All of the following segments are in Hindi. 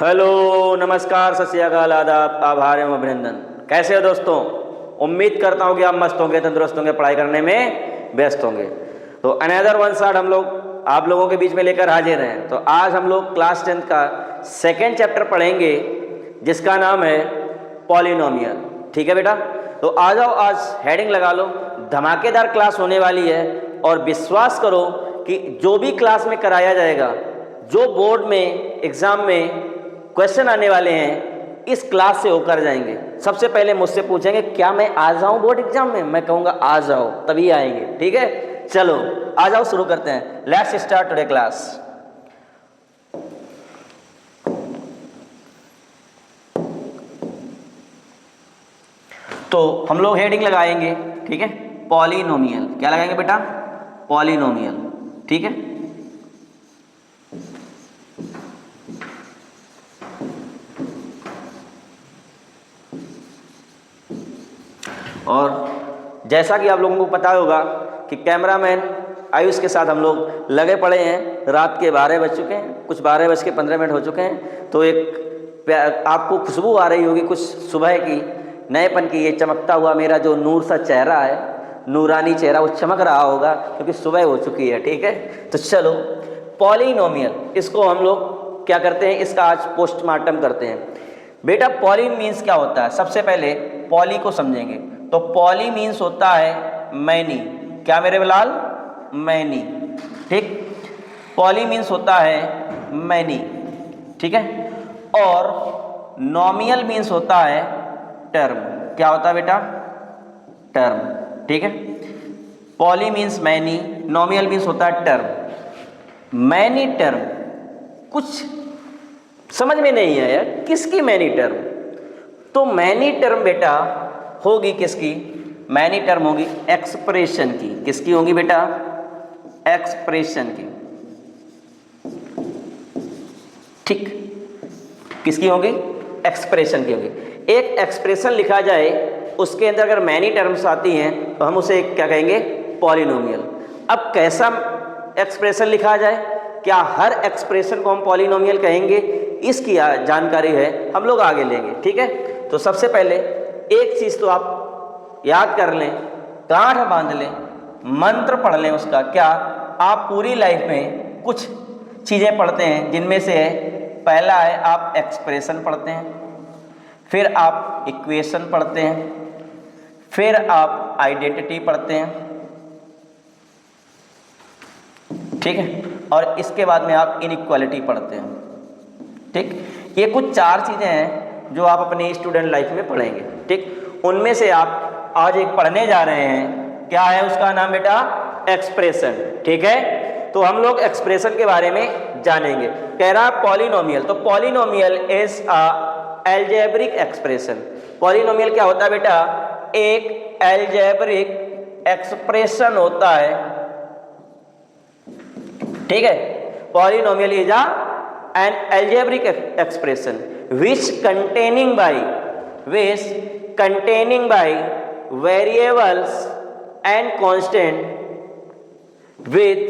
हेलो, नमस्कार, सत श्री अकाल, आदाब, आभार एवं अभिनंदन। कैसे हो दोस्तों? उम्मीद करता हूँ कि आप मस्त होंगे, तंदुरुस्त होंगे, पढ़ाई करने में व्यस्त होंगे। तो अनदर वन शॉट हम लोग आप लोगों के बीच में लेकर हाजिर हैं। तो आज हम लोग क्लास 10th का सेकेंड चैप्टर पढ़ेंगे जिसका नाम है पॉलिनोमियल। ठीक है बेटा? तो आ जाओ, आज हेडिंग लगा लो, धमाकेदार क्लास होने वाली है। और विश्वास करो कि जो भी क्लास में कराया जाएगा, जो बोर्ड में एग्जाम में क्वेश्चन आने वाले हैं, इस क्लास से होकर जाएंगे। सबसे पहले मुझसे पूछेंगे क्या मैं आ जाऊं बोर्ड एग्जाम में? मैं कहूंगा आ जाओ, तभी आएंगे। ठीक है, चलो आ जाओ, शुरू करते हैं। Let's start today class. तो हम लोग हेडिंग लगाएंगे, ठीक है, पॉलिनोमियल। क्या लगाएंगे बेटा? पॉलिनोमियल। ठीक है, और जैसा कि आप लोगों को पता होगा कि कैमरामैन आयुष के साथ हम लोग लगे पड़े हैं। रात के 12 बज चुके हैं, कुछ 12:15 हो चुके हैं। तो एक आपको खुशबू आ रही होगी कुछ सुबह की, नएपन की। ये चमकता हुआ मेरा जो नूर सा चेहरा है, नूरानी चेहरा, वो चमक रहा होगा क्योंकि सुबह हो चुकी है। ठीक है, तो चलो पॉलिनोमियल, इसको हम लोग क्या करते हैं, इसका आज पोस्टमार्टम करते हैं। बेटा पॉली मीन्स क्या होता है? सबसे पहले पॉली को समझेंगे। तो पॉली मीन्स होता है मैनी। क्या मेरे लाल? मैनी। ठीक, पॉली मीन्स होता है मैनी। ठीक है, और नॉमियल मीन्स होता है टर्म। क्या होता है बेटा? टर्म। ठीक है, पॉली मीन्स मैनी, नॉमियल मीन्स होता है टर्म। मैनी टर्म कुछ समझ में नहीं आया, किसकी मैनी टर्म? तो मैनी टर्म बेटा होगी किसकी? मैनी टर्म होगी एक्सप्रेशन की। किसकी होगी बेटा? एक्सप्रेशन की। ठीक, किसकी होगी? एक्सप्रेशन की होगी। एक एक्सप्रेशन लिखा जाए, उसके अंदर अगर मैनी टर्म्स आती हैं तो हम उसे क्या कहेंगे? पॉलिनोमियल। अब कैसा एक्सप्रेशन लिखा जाए, क्या हर एक्सप्रेशन को हम पॉलिनोमियल कहेंगे? इसकी जानकारी है, हम लोग आगे लेंगे। ठीक है, तो सबसे पहले एक चीज तो आप याद कर लें, गांठ बांध लें, मंत्र पढ़ लें उसका। क्या आप पूरी लाइफ में कुछ चीजें पढ़ते हैं, जिनमें से पहला है आप एक्सप्रेशन पढ़ते हैं, फिर आप इक्वेशन पढ़ते हैं, फिर आप आइडेंटिटी पढ़ते हैं। ठीक है, और इसके बाद में आप इनइक्वालिटी पढ़ते हैं। ठीक, ये कुछ 4 चीजें हैं जो आप अपनी स्टूडेंट लाइफ में पढ़ेंगे। ठीक, उनमें से आप आज एक पढ़ने जा रहे हैं। क्या है उसका नाम बेटा? एक्सप्रेशन। ठीक है, तो हम लोग एक्सप्रेशन के बारे में जानेंगे। कह रहा पॉलिनोमियल, तो polynomial is a algebraic expression. Polynomial क्या होता है बेटा? एक एल्जेब्रिक एक्सप्रेशन होता है। ठीक है, polynomial is an algebraic expression which containing by variables and constant with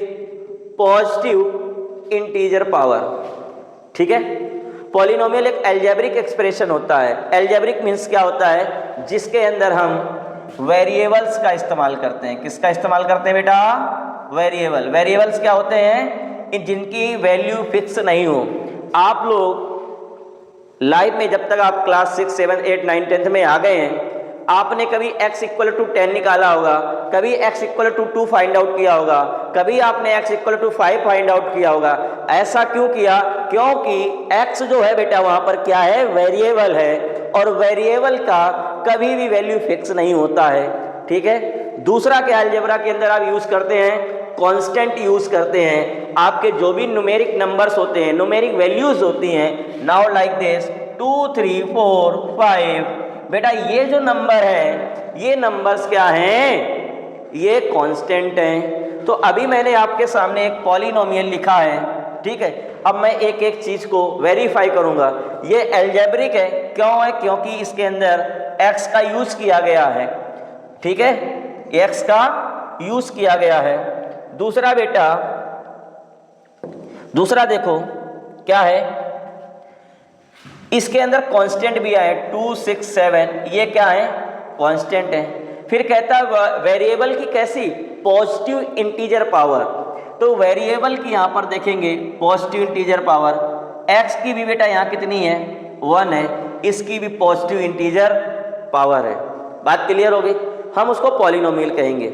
positive integer power। ठीक है, पॉलिनोमियल एक एल्जेब्रिक एक्सप्रेशन होता है। एल्जेब्रिक मीन्स क्या होता है? जिसके अंदर हम वेरिएबल्स का इस्तेमाल करते हैं। किसका इस्तेमाल करते हैं बेटा? वेरिएबल। वेरिएबल्स क्या होते हैं? जिनकी वैल्यू फिक्स नहीं हो। आप लोग लाइफ में जब तक आप क्लास 6, 7, 8, 9, 10th में आ गए हैं, आपने कभी x = 10 निकाला होगा, कभी x = 2 फाइंड आउट किया होगा, कभी आपने x = 5 फाइंड आउट किया होगा। ऐसा क्यों किया? क्योंकि x जो है बेटा वहां पर क्या है? वेरिएबल है, और वेरिएबल का कभी भी वैल्यू फिक्स नहीं होता है। ठीक है, दूसरा क्या अलजेब्रा के अंदर आप यूज करते हैं? कांस्टेंट यूज करते हैं। आपके जो भी न्यूमेरिक नंबर्स होते हैं, न्यूमेरिक वैल्यूज होती हैं, नाउ लाइक दिस 2, 3, 4, 5, बेटा ये जो नंबर है, ये नंबर्स क्या हैं? ये कांस्टेंट हैं। तो अभी मैंने आपके सामने एक पॉलिनोमियल लिखा है। ठीक है, अब मैं एक एक चीज को वेरीफाई करूंगा। ये एल्जेब्रिक है। क्यों है? क्योंकि इसके अंदर x का यूज किया गया है। ठीक है, x का यूज किया गया है। दूसरा बेटा, दूसरा देखो क्या है? इसके अंदर कांस्टेंट भी आए 2 6 7, ये क्या है? कांस्टेंट है। फिर कहता है वेरिएबल की कैसी? Positive integer power. तो वेरिएबल की यहाँ पर देखेंगे पॉजिटिव इंटीजर पावर, x की भी बेटा यहाँ कितनी है? 1 है, इसकी भी पॉजिटिव इंटीजर पावर है। बात क्लियर हो गई? हम उसको पॉलिनोमियल कहेंगे।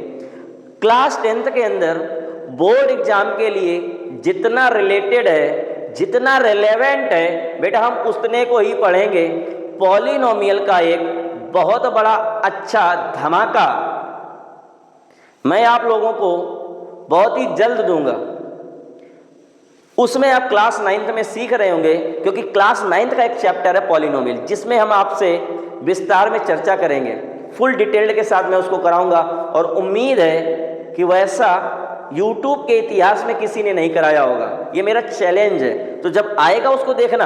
क्लास 10th के अंदर बोर्ड एग्जाम के लिए जितना रिलेटेड है, जितना रिलेवेंट है बेटा, हम उतने को ही पढ़ेंगे। पॉलिनोमियल का एक बहुत बड़ा अच्छा धमाका मैं आप लोगों को बहुत ही जल्द दूंगा। उसमें आप क्लास 9th में सीख रहे होंगे, क्योंकि क्लास 9th का एक चैप्टर है पॉलिनोमियल, जिसमें हम आपसे विस्तार में चर्चा करेंगे। फुल डिटेल्ड के साथ मैं उसको कराऊंगा और उम्मीद है कि वैसा YouTube के इतिहास में किसी ने नहीं कराया होगा। ये मेरा चैलेंज है, तो जब आएगा उसको देखना।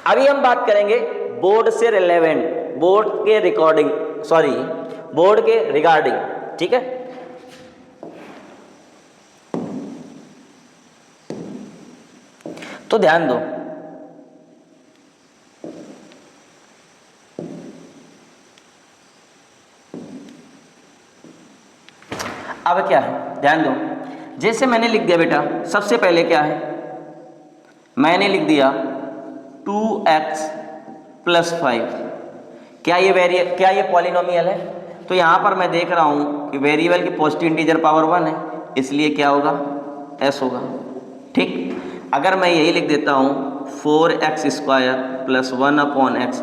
अभी हम बात करेंगे बोर्ड से रिलेवेंट, बोर्ड के रिगार्डिंग, ठीक है। तो ध्यान दो, अब क्या है, ध्यान दो। जैसे मैंने लिख दिया बेटा, सबसे पहले क्या है, मैंने लिख दिया 2x + 5। क्या ये पॉलिनोमियल है? तो यहाँ पर मैं देख रहा हूँ कि वेरिएबल की पॉजिटिव इंटीजर पावर 1 है, इसलिए क्या होगा? s होगा। ठीक, अगर मैं यही लिख देता हूँ 4x² + 1/x,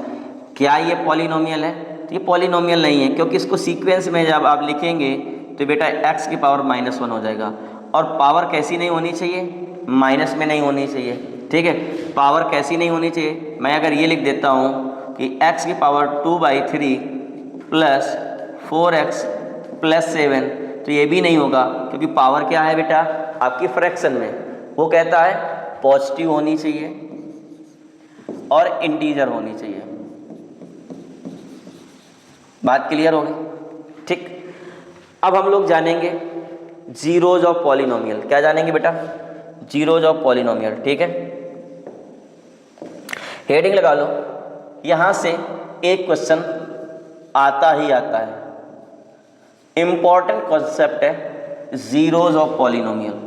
क्या ये पॉलिनोमियल है? तो ये पॉलिनोमियल नहीं है, क्योंकि इसको सीक्वेंस में जब आप लिखेंगे तो बेटा x की पावर -1 हो जाएगा। और पावर कैसी नहीं होनी चाहिए? माइनस में नहीं होनी चाहिए, ठीक है। पावर कैसी नहीं होनी चाहिए? मैं अगर ये लिख देता हूँ कि x की पावर 2/3 + 4x + 7, तो ये भी नहीं होगा, क्योंकि पावर क्या है बेटा आपकी फ्रैक्शन में, वो कहता है पॉजिटिव होनी चाहिए और इंटीजर होनी चाहिए। बात क्लियर होगी? ठीक, अब हम लोग जानेंगे जीरोज ऑफ पॉलिनोमियल। क्या जानेंगे बेटा? जीरोज ऑफ पॉलिनोमियल, ठीक है। हेडिंग लगा लो, यहां से एक क्वेश्चन आता ही आता है, इंपॉर्टेंट कॉन्सेप्ट है zeros of polynomial.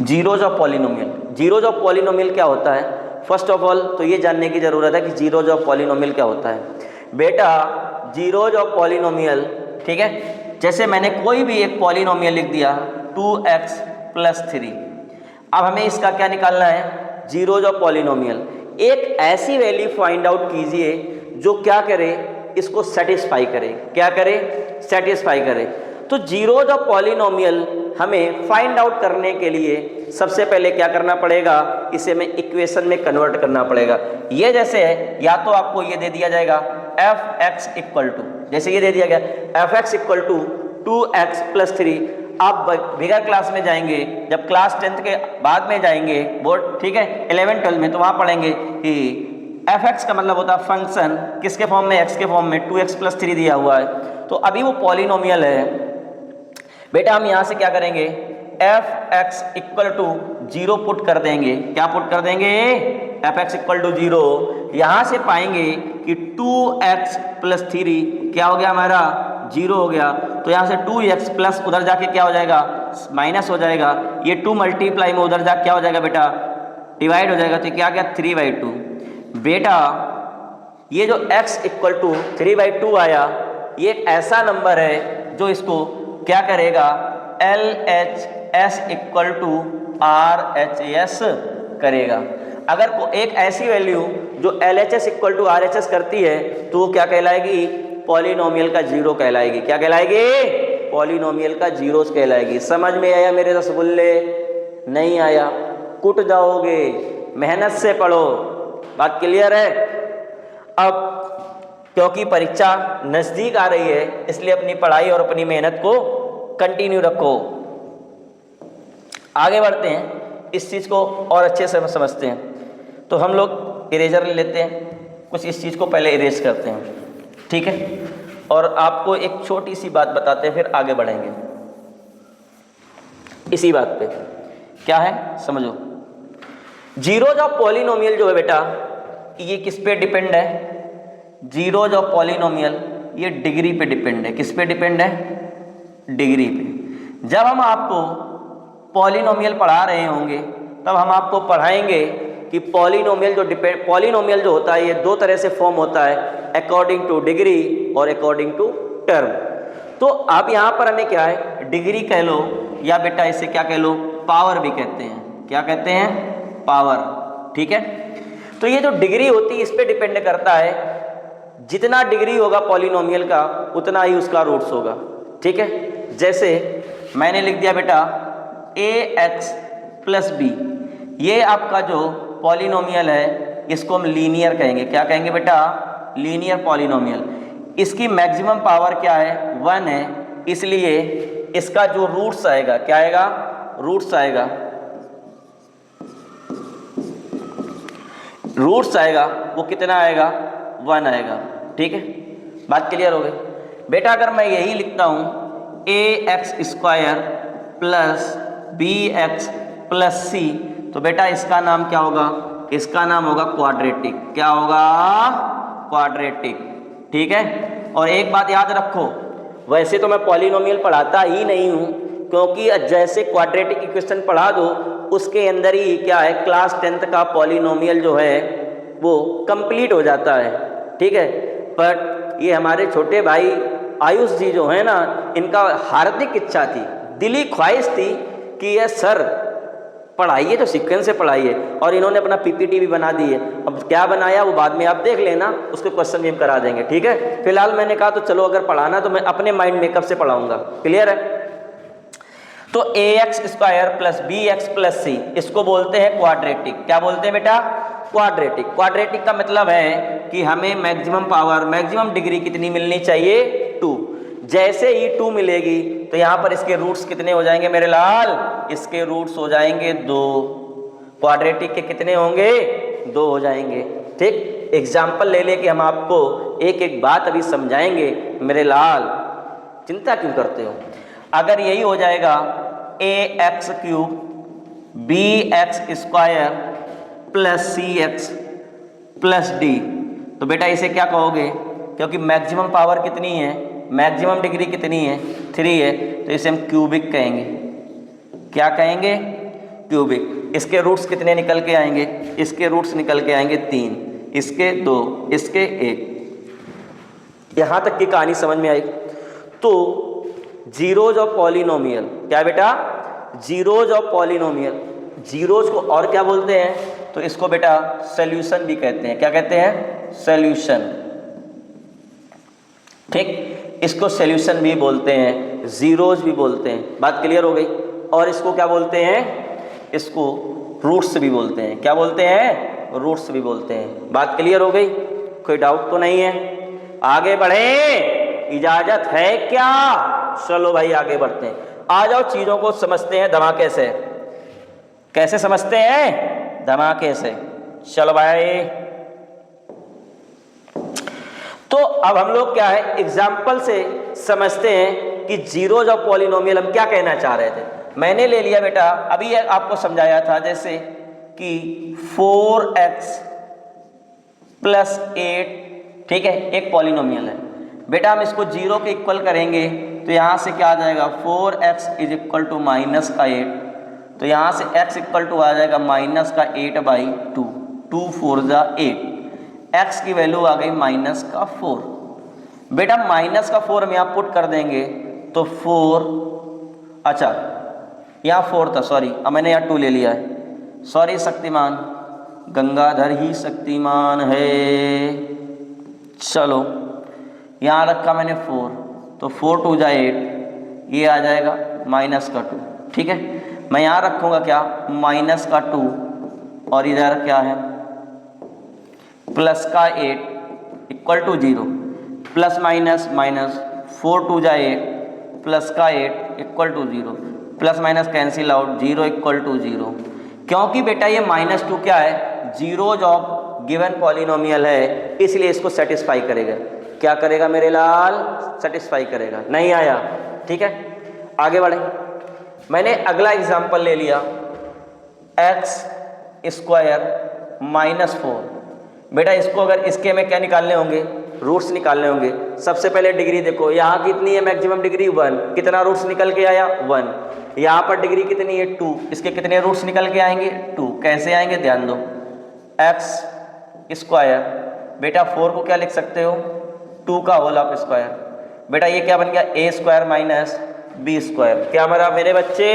Zeros of polynomial, zeros of polynomial क्या होता है? फर्स्ट ऑफ ऑल तो ये जानने की जरूरत है कि जीरोज ऑफ पॉलिनोमियल क्या होता है। बेटा जीरोज ऑफ पॉलिनोमियल, ठीक है, जैसे मैंने कोई भी एक पॉलिनोमियल लिख दिया 2x + 3, अब हमें इसका क्या निकालना है? Zeros of polynomial. एक ऐसी वैल्यू फाइंड आउट कीजिए जो क्या करे? इसको सेटिस्फाई करे। क्या करे? सेटिस्फाई करे। तो जीरोज ऑफ पॉलिनोमियल हमें फाइंड आउट करने के लिए सबसे पहले क्या करना पड़ेगा? इसे हमें इक्वेशन में कन्वर्ट करना पड़ेगा। ये जैसे है, या तो आपको ये दे दिया जाएगा fx = जैसे ये दे दिया गया fx = 2x + 3। आप बिगर क्लास में जाएंगे, जब क्लास 10th के बाद में जाएंगे बोर्ड, ठीक है, 11 12 में, तो वहाँ पढ़ेंगे कि fx का मतलब होता है फंक्शन किसके फॉर्म में? x के फॉर्म में। 2x + 3 दिया हुआ है, तो अभी वो पॉलिनोमियल है। बेटा हम यहाँ से क्या करेंगे? fx = 0 पुट कर देंगे। क्या पुट कर देंगे? fx = 0। यहाँ से पाएंगे कि 2x + 3 क्या हो गया हमारा? 0 हो गया। तो यहाँ से 2x प्लस उधर जाके क्या हो जाएगा? माइनस हो जाएगा। ये 2 मल्टीप्लाई में उधर जाके क्या हो जाएगा बेटा? डिवाइड हो जाएगा। तो क्या गया? 3/2। बेटा ये जो x = 3/2 आया, ये एक ऐसा नंबर है जो इसको क्या करेगा? LHS = RHS करेगा। अगर एक ऐसी वैल्यू जो LHS = RHS करती है तो वो क्या कहलाएगी? पॉलिनोमियल का जीरो कहलाएगी। क्या कहलाएगी? पॉलिनोमियल का जीरोस कहलाएगी। समझ में आया मेरे रसगुल्ले? नहीं आया कुट जाओगे, मेहनत से पढ़ो। बात क्लियर है? अब क्योंकि परीक्षा नजदीक आ रही है, इसलिए अपनी पढ़ाई और अपनी मेहनत को कंटिन्यू रखो। आगे बढ़ते हैं, इस चीज को और अच्छे से समझते हैं। तो हम लोग इरेजर ले लेते हैं, कुछ इस चीज़ को पहले इरेज करते हैं, ठीक है। और आपको एक छोटी सी बात बताते हैं, फिर आगे बढ़ेंगे इसी बात पे। क्या है समझो, जीरोज ऑफ पॉलिनोमियल जो है बेटा, ये किस पे डिपेंड है? जीरोज ऑफ पॉलिनोमियल ये डिग्री पे डिपेंड है। किस पे डिपेंड है? डिग्री पे। जब हम आपको पॉलिनोमियल पढ़ा रहे होंगे तब हम आपको पढ़ाएंगे कि पॉलिनोमियल जो होता है ये दो तरह से फॉर्म होता है, अकॉर्डिंग टू डिग्री और अकॉर्डिंग टू टर्म। तो आप यहाँ पर हमें क्या है, डिग्री कह लो या बेटा इसे क्या कह लो, पावर भी कहते हैं। क्या कहते हैं? पावर, ठीक है। तो ये जो डिग्री होती है इस पे डिपेंड करता है, जितना डिग्री होगा पॉलिनोमियल का उतना ही उसका रूट्स होगा, ठीक है। जैसे मैंने लिख दिया बेटा ax प्लस बी, ये आपका जो पॉलिनोमियल है इसको हम लीनियर कहेंगे। क्या कहेंगे बेटा? Linear polynomial. इसकी मैक्सिमम पावर क्या है? 1 है, इसलिए इसका जो रूट्स आएगा, क्या आएगा? रूट्स आएगा, रूट्स आएगा वो कितना आएगा? 1 आएगा, ठीक है। बात क्लियर हो गई बेटा। अगर मैं यही लिखता हूँ ax square plus bx plus c, तो बेटा इसका नाम क्या होगा? इसका नाम होगा क्वाड्रेटिक। क्या होगा? क्वाड्रेटिक, ठीक है। और एक बात याद रखो, वैसे तो मैं पॉलिनोमियल पढ़ाता ही नहीं हूँ, क्योंकि जैसे क्वाड्रेटिक इक्वेशन पढ़ा दो उसके अंदर ही क्या है, क्लास 10th का पॉलिनोमियल जो है वो कंप्लीट हो जाता है, ठीक है। बट ये हमारे छोटे भाई आयुष जी जो है ना, इनका हार्दिक इच्छा थी, दिली ख्वाहिश थी कि ये सर पढ़ाइए तो सीक्वेंस से पढ़ाइए, और इन्होंने अपना पीपीटी भी बना दी है। अब क्या बनाया वो बाद में आप देख लेना, उसके क्वेश्चन भी हम करा देंगे, ठीक है। फिलहाल मैंने कहा तो चलो अगर पढ़ाना तो मैं अपने माइंड मेकअप से पढ़ाऊंगा, क्लियर है। तो ax square plus bx plus c, इसको बोलते हैं क्वाड्रेटिक। क्या बोलते हैं बेटा? क्वाड्रेटिक। क्वाड्रेटिक का मतलब है कि हमें मैक्सिमम पावर, मैक्सिमम डिग्री कितनी मिलनी चाहिए? 2। जैसे ही 2 मिलेगी तो यहाँ पर इसके रूट्स कितने हो जाएंगे मेरे लाल? इसके रूट्स हो जाएंगे 2। क्वाड्रेटिक के कितने होंगे? 2 हो जाएंगे, ठीक। एग्जाम्पल ले लेके हम आपको एक एक बात अभी समझाएंगे मेरे लाल, चिंता क्यों करते हो। अगर यही हो जाएगा ax cube bx square plus cx plus d, तो बेटा इसे क्या कहोगे? क्योंकि मैक्सिमम पावर कितनी है, मैक्सिमम डिग्री कितनी है? 3 है, तो इसे हम क्यूबिक कहेंगे। क्या कहेंगे? क्यूबिक। इसके रूट्स कितने निकल के आएंगे? इसके रूट्स निकल के आएंगे 3, इसके 2, इसके 1। यहाँ तक की कहानी समझ में आई। तो जीरोज ऑफ पॉलिनोमियल, क्या बेटा? Zeros of polynomial. जीरोज को और क्या बोलते हैं? तो इसको बेटा सॉल्यूशन भी कहते हैं। क्या कहते हैं? सॉल्यूशन, ठीक। इसको सॉल्यूशन भी बोलते हैं, जीरोज भी बोलते हैं। बात क्लियर हो गई। और इसको क्या बोलते हैं? इसको रूट्स भी बोलते हैं। क्या बोलते हैं? रूट्स भी बोलते हैं। बात क्लियर हो गई, कोई डाउट तो नहीं है? आगे बढ़े, इजाजत है क्या? चलो भाई आगे बढ़ते हैं। आ जाओ, चीजों को समझते हैं धमाके से। कैसे समझते हैं? धमाके से। चलो भाई, तो अब हम लोग क्या है, एग्जाम्पल से समझते हैं कि जीरोज ऑफ पॉलिनोमियल हम क्या कहना चाह रहे थे। मैंने ले लिया बेटा, अभी आपको समझाया था, जैसे कि 4x प्लस 8, ठीक है, एक पॉलिनोमियल है बेटा। हम इसको 0 के इक्वल करेंगे तो यहाँ से क्या आ जाएगा? 4x is equal to minus का 8, तो यहाँ से x इक्वल टू आ जाएगा माइनस का 8/2। 2 4 जा 8, x की वैल्यू आ गई माइनस का 4। बेटा माइनस का 4 हम यहाँ पुट कर देंगे तो 4, अच्छा यहाँ 4 था, सॉरी, अब मैंने यहाँ 2 ले लिया है, सॉरी शक्तिमान, गंगाधर ही शक्तिमान है। चलो यहाँ रखा मैंने 4, तो 4 2 जा 8, ये आ जाएगा माइनस का 2, ठीक है। मैं यहाँ रखूँगा क्या? माइनस का 2, और इधर क्या है? प्लस का 8 equal to 0, plus minus minus, 4 2 जा 8 प्लस का 8 equal to 0, plus minus cancel out, 0 equal to 0। क्योंकि बेटा ये -2 क्या है? जीरोज ऑफ गिवन पॉलिनोमियल है, इसलिए इसको सेटिस्फाई करेगा। क्या करेगा मेरे लाल? सेटिस्फाई करेगा। नहीं आया? ठीक है, आगे बढ़े। मैंने अगला एग्जाम्पल ले लिया, एक्स स्क्वायर माइनस 4। बेटा इसको अगर इसके में क्या निकालने होंगे? रूट्स निकालने होंगे। सबसे पहले डिग्री देखो, यहाँ कितनी है मैक्सिमम डिग्री? 1। कितना रूट्स निकल के आया? 1। यहाँ पर डिग्री कितनी है? 2। इसके कितने रूट्स निकल के आएंगे? 2। कैसे आएंगे ध्यान दो, एक्स स्क्वायर, बेटा 4 को क्या लिख सकते हो? 2 का होल ऑफ स्क्वायर। बेटा ये क्या बन गया? ए स्क्वायर माइनस बी स्क्वायर। क्या बना मेरे बच्चे?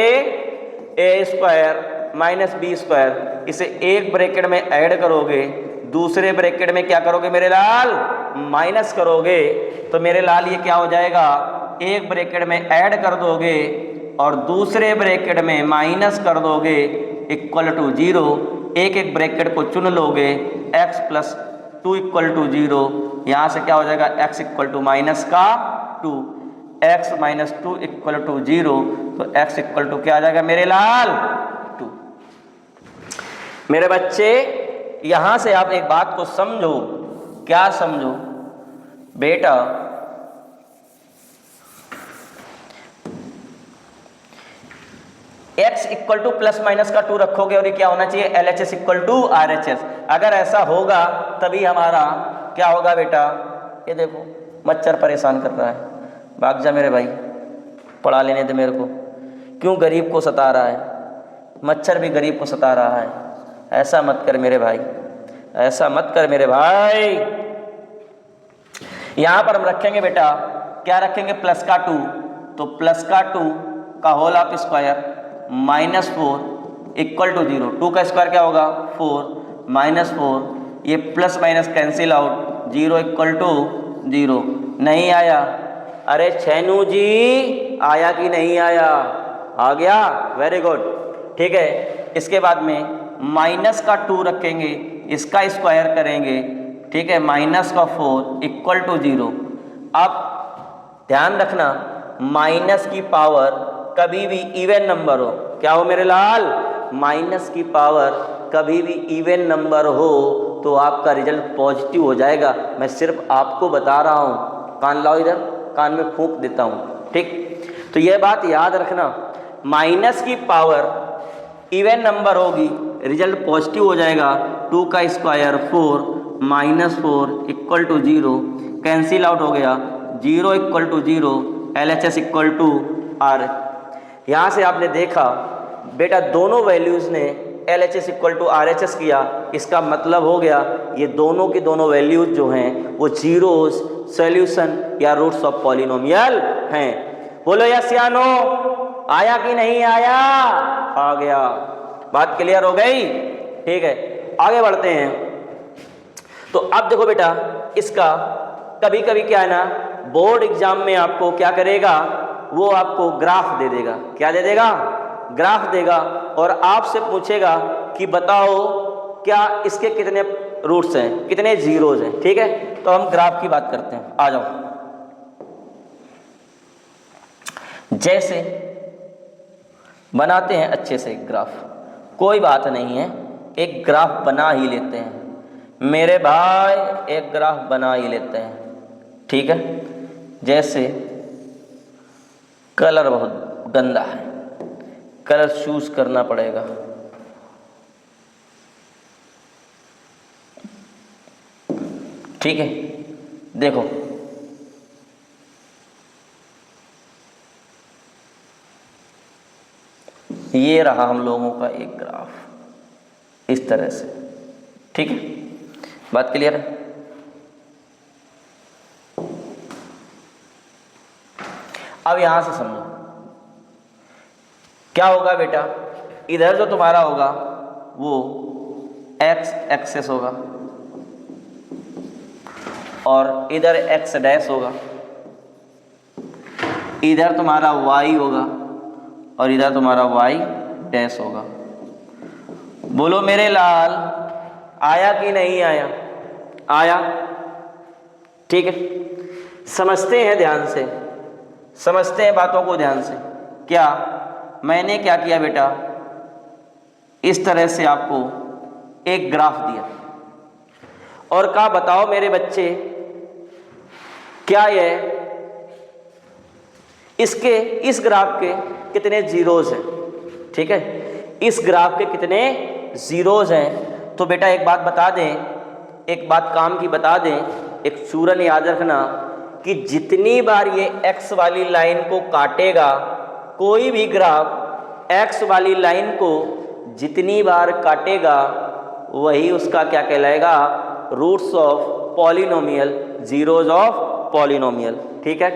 ए स्क्वायर माइनस बी स्क्वायर। इसे एक ब्रैकेट में ऐड करोगे, दूसरे ब्रैकेट में क्या करोगे मेरे लाल? माइनस करोगे। तो मेरे लाल ये क्या हो जाएगा? एक ब्रैकेट में ऐड कर दोगे और दूसरे ब्रैकेट में माइनस कर दोगे, इक्वल टू 0। एक एक ब्रैकेट को चुन लोगे, x प्लस 2 इक्वल टू 0। यहाँ से क्या हो जाएगा? x इक्वल टू माइनस का 2, x माइनस 2 इक्वल टू 0। तो x इक्वल टू क्या आ जाएगा मेरे लाल? 2। मेरे बच्चे यहाँ से आप एक बात को समझो। क्या समझो बेटा? x equal to plus minus का 2 रखोगे और ये क्या होना चाहिए? LHS equal to RHS। अगर ऐसा होगा तभी हमारा क्या होगा बेटा? ये देखो मच्छर परेशान कर रहा है, भाग जा मेरे भाई, पढ़ा लेने दे मेरे को। क्यों गरीब को सता रहा है? मच्छर भी गरीब को सता रहा है। ऐसा मत कर मेरे भाई, ऐसा मत कर मेरे भाई। यहां पर हम रखेंगे बेटा, क्या रखेंगे? प्लस का 2। तो प्लस का 2 का whole of square minus 4 equal to 0। 2 का स्क्वायर क्या होगा? 4 माइनस 4, ये plus minus cancel out, 0 equal to 0। नहीं आया? अरे छैनू जी आया कि नहीं आया? आ गया, वेरी गुड। ठीक है, इसके बाद में माइनस का 2 रखेंगे, इसका स्क्वायर करेंगे, ठीक है, माइनस का 4 इक्वल टू 0। अब ध्यान रखना, माइनस की पावर कभी भी इवन नंबर हो, क्या हो मेरे लाल? माइनस की पावर कभी भी इवन नंबर हो तो आपका रिजल्ट पॉजिटिव हो जाएगा। मैं सिर्फ आपको बता रहा हूँ। कान लाओ इधर, कान में फूंक देता हूँ, ठीक। तो यह बात याद रखना, माइनस की पावर इवन नंबर होगी, रिजल्ट पॉजिटिव हो जाएगा। 2 का square 4 minus 4 equal to 0, cancel out हो गया, 0 equal to 0, LHS equal to R। यहाँ से आपने देखा बेटा दोनों वैल्यूज़ ने LHS इक्वल टू RHS किया। इसका मतलब हो गया ये दोनों की दोनों वैल्यूज जो हैं वो जीरोस, सॉल्यूशन या रूट्स ऑफ पॉलिनोमियल हैं। बोलो यस या नो? आया कि नहीं आया? आ गया। बात क्लियर हो गई? ठीक है, आगे बढ़ते हैं। तो अब देखो बेटा, इसका कभी कभी क्या है ना, बोर्ड एग्जाम में आपको क्या करेगा, वो आपको ग्राफ दे देगा। क्या दे देगा? ग्राफ देगा और आपसे पूछेगा कि बताओ क्या इसके कितने रूट्स हैं, कितने जीरोज हैं। ठीक है, तो हम ग्राफ की बात करते हैं। आ जाओ। जैसे बनाते हैं अच्छे से ग्राफ, कोई बात नहीं है, एक ग्राफ बना ही लेते हैं मेरे भाई, एक ग्राफ बना ही लेते हैं। ठीक है, जैसे कलर बहुत गंदा है, कलर चूज करना पड़ेगा। ठीक है, देखो ये रहा हम लोगों का एक ग्राफ इस तरह से। ठीक है, बात क्लियर है? अब यहां से समझो क्या होगा बेटा। इधर जो तुम्हारा होगा वो x एक्सेस होगा और इधर x डैश होगा, इधर तुम्हारा y होगा और इधर तुम्हारा y डैश होगा। बोलो मेरे लाल, आया कि नहीं आया? आया। ठीक है, समझते हैं ध्यान से, समझते हैं बातों को ध्यान से। क्या मैंने क्या किया बेटा, इस तरह से आपको एक ग्राफ दिया और कहा बताओ मेरे बच्चे क्या ये इसके इस ग्राफ के कितने जीरोज हैं। ठीक है, इस ग्राफ के कितने जीरोज हैं। तो बेटा एक बात बता दें, एक बात काम की बता दें, एक चूरन याद रखना कि जितनी बार ये x वाली लाइन को काटेगा, कोई भी ग्राफ x वाली लाइन को जितनी बार काटेगा वही उसका क्या कहलाएगा, roots of polynomial, zeros of polynomial. ठीक है,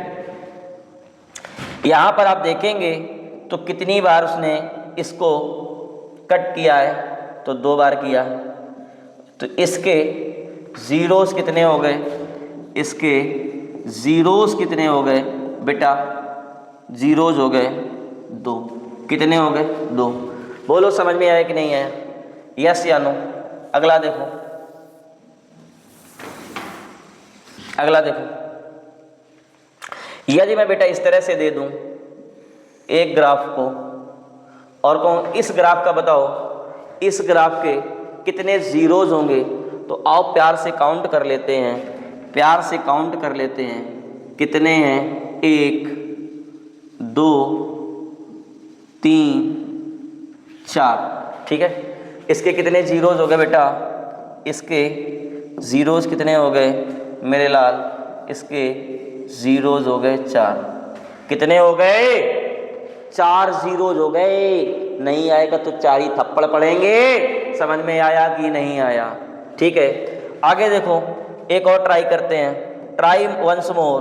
यहाँ पर आप देखेंगे तो कितनी बार उसने इसको कट किया है, तो 2 बार किया। तो इसके जीरोस कितने हो गए, इसके जीरोस कितने हो गए बेटा, जीरोज हो गए 2। कितने हो गए, 2। बोलो समझ में आया कि नहीं आया, यस या नो। अगला देखो, अगला देखो, यदि मैं बेटा इस तरह से दे दूं एक ग्राफ को और कहूं इस ग्राफ का बताओ इस ग्राफ के कितने जीरोज होंगे, तो आओ प्यार से काउंट कर लेते हैं, प्यार से काउंट कर लेते हैं कितने हैं, 1 2 3 4। ठीक है, इसके कितने जीरोज हो गए बेटा, इसके जीरोज कितने हो गए मेरे लाल, इसके जीरोज हो गए 4। कितने हो गए, 4 जीरोज हो गए। नहीं आएगा तो 4 ही थप्पड़ पड़ेंगे। समझ में आया कि नहीं आया। ठीक है, आगे देखो, एक और ट्राई करते हैं, try once more,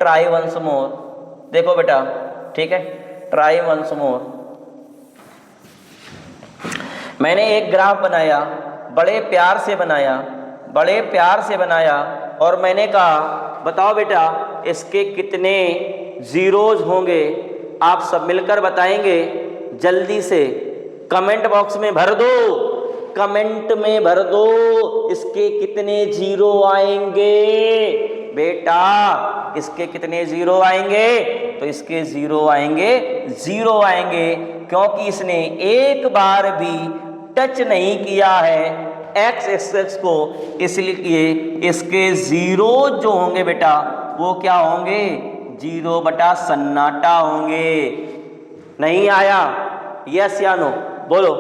try once more. देखो बेटा, ठीक है, ट्राई वंस मोर। मैंने एक ग्राफ बनाया, बड़े प्यार से बनाया, बड़े प्यार से बनाया और मैंने कहा बताओ बेटा इसके कितने जीरोज होंगे। आप सब मिलकर बताएंगे, जल्दी से कमेंट बॉक्स में भर दो, कमेंट में भर दो इसके कितने जीरो आएंगे बेटा, इसके कितने जीरो आएंगे। तो इसके जीरो आएंगे, जीरो आएंगे क्योंकि इसने एक बार भी टच नहीं किया है एक्स एक्सेस को, इसलिए इसके जीरो जो होंगे बेटा वो क्या होंगे, 0 बटा सन्नाटा होंगे। नहीं आया, यस या नो, बोलो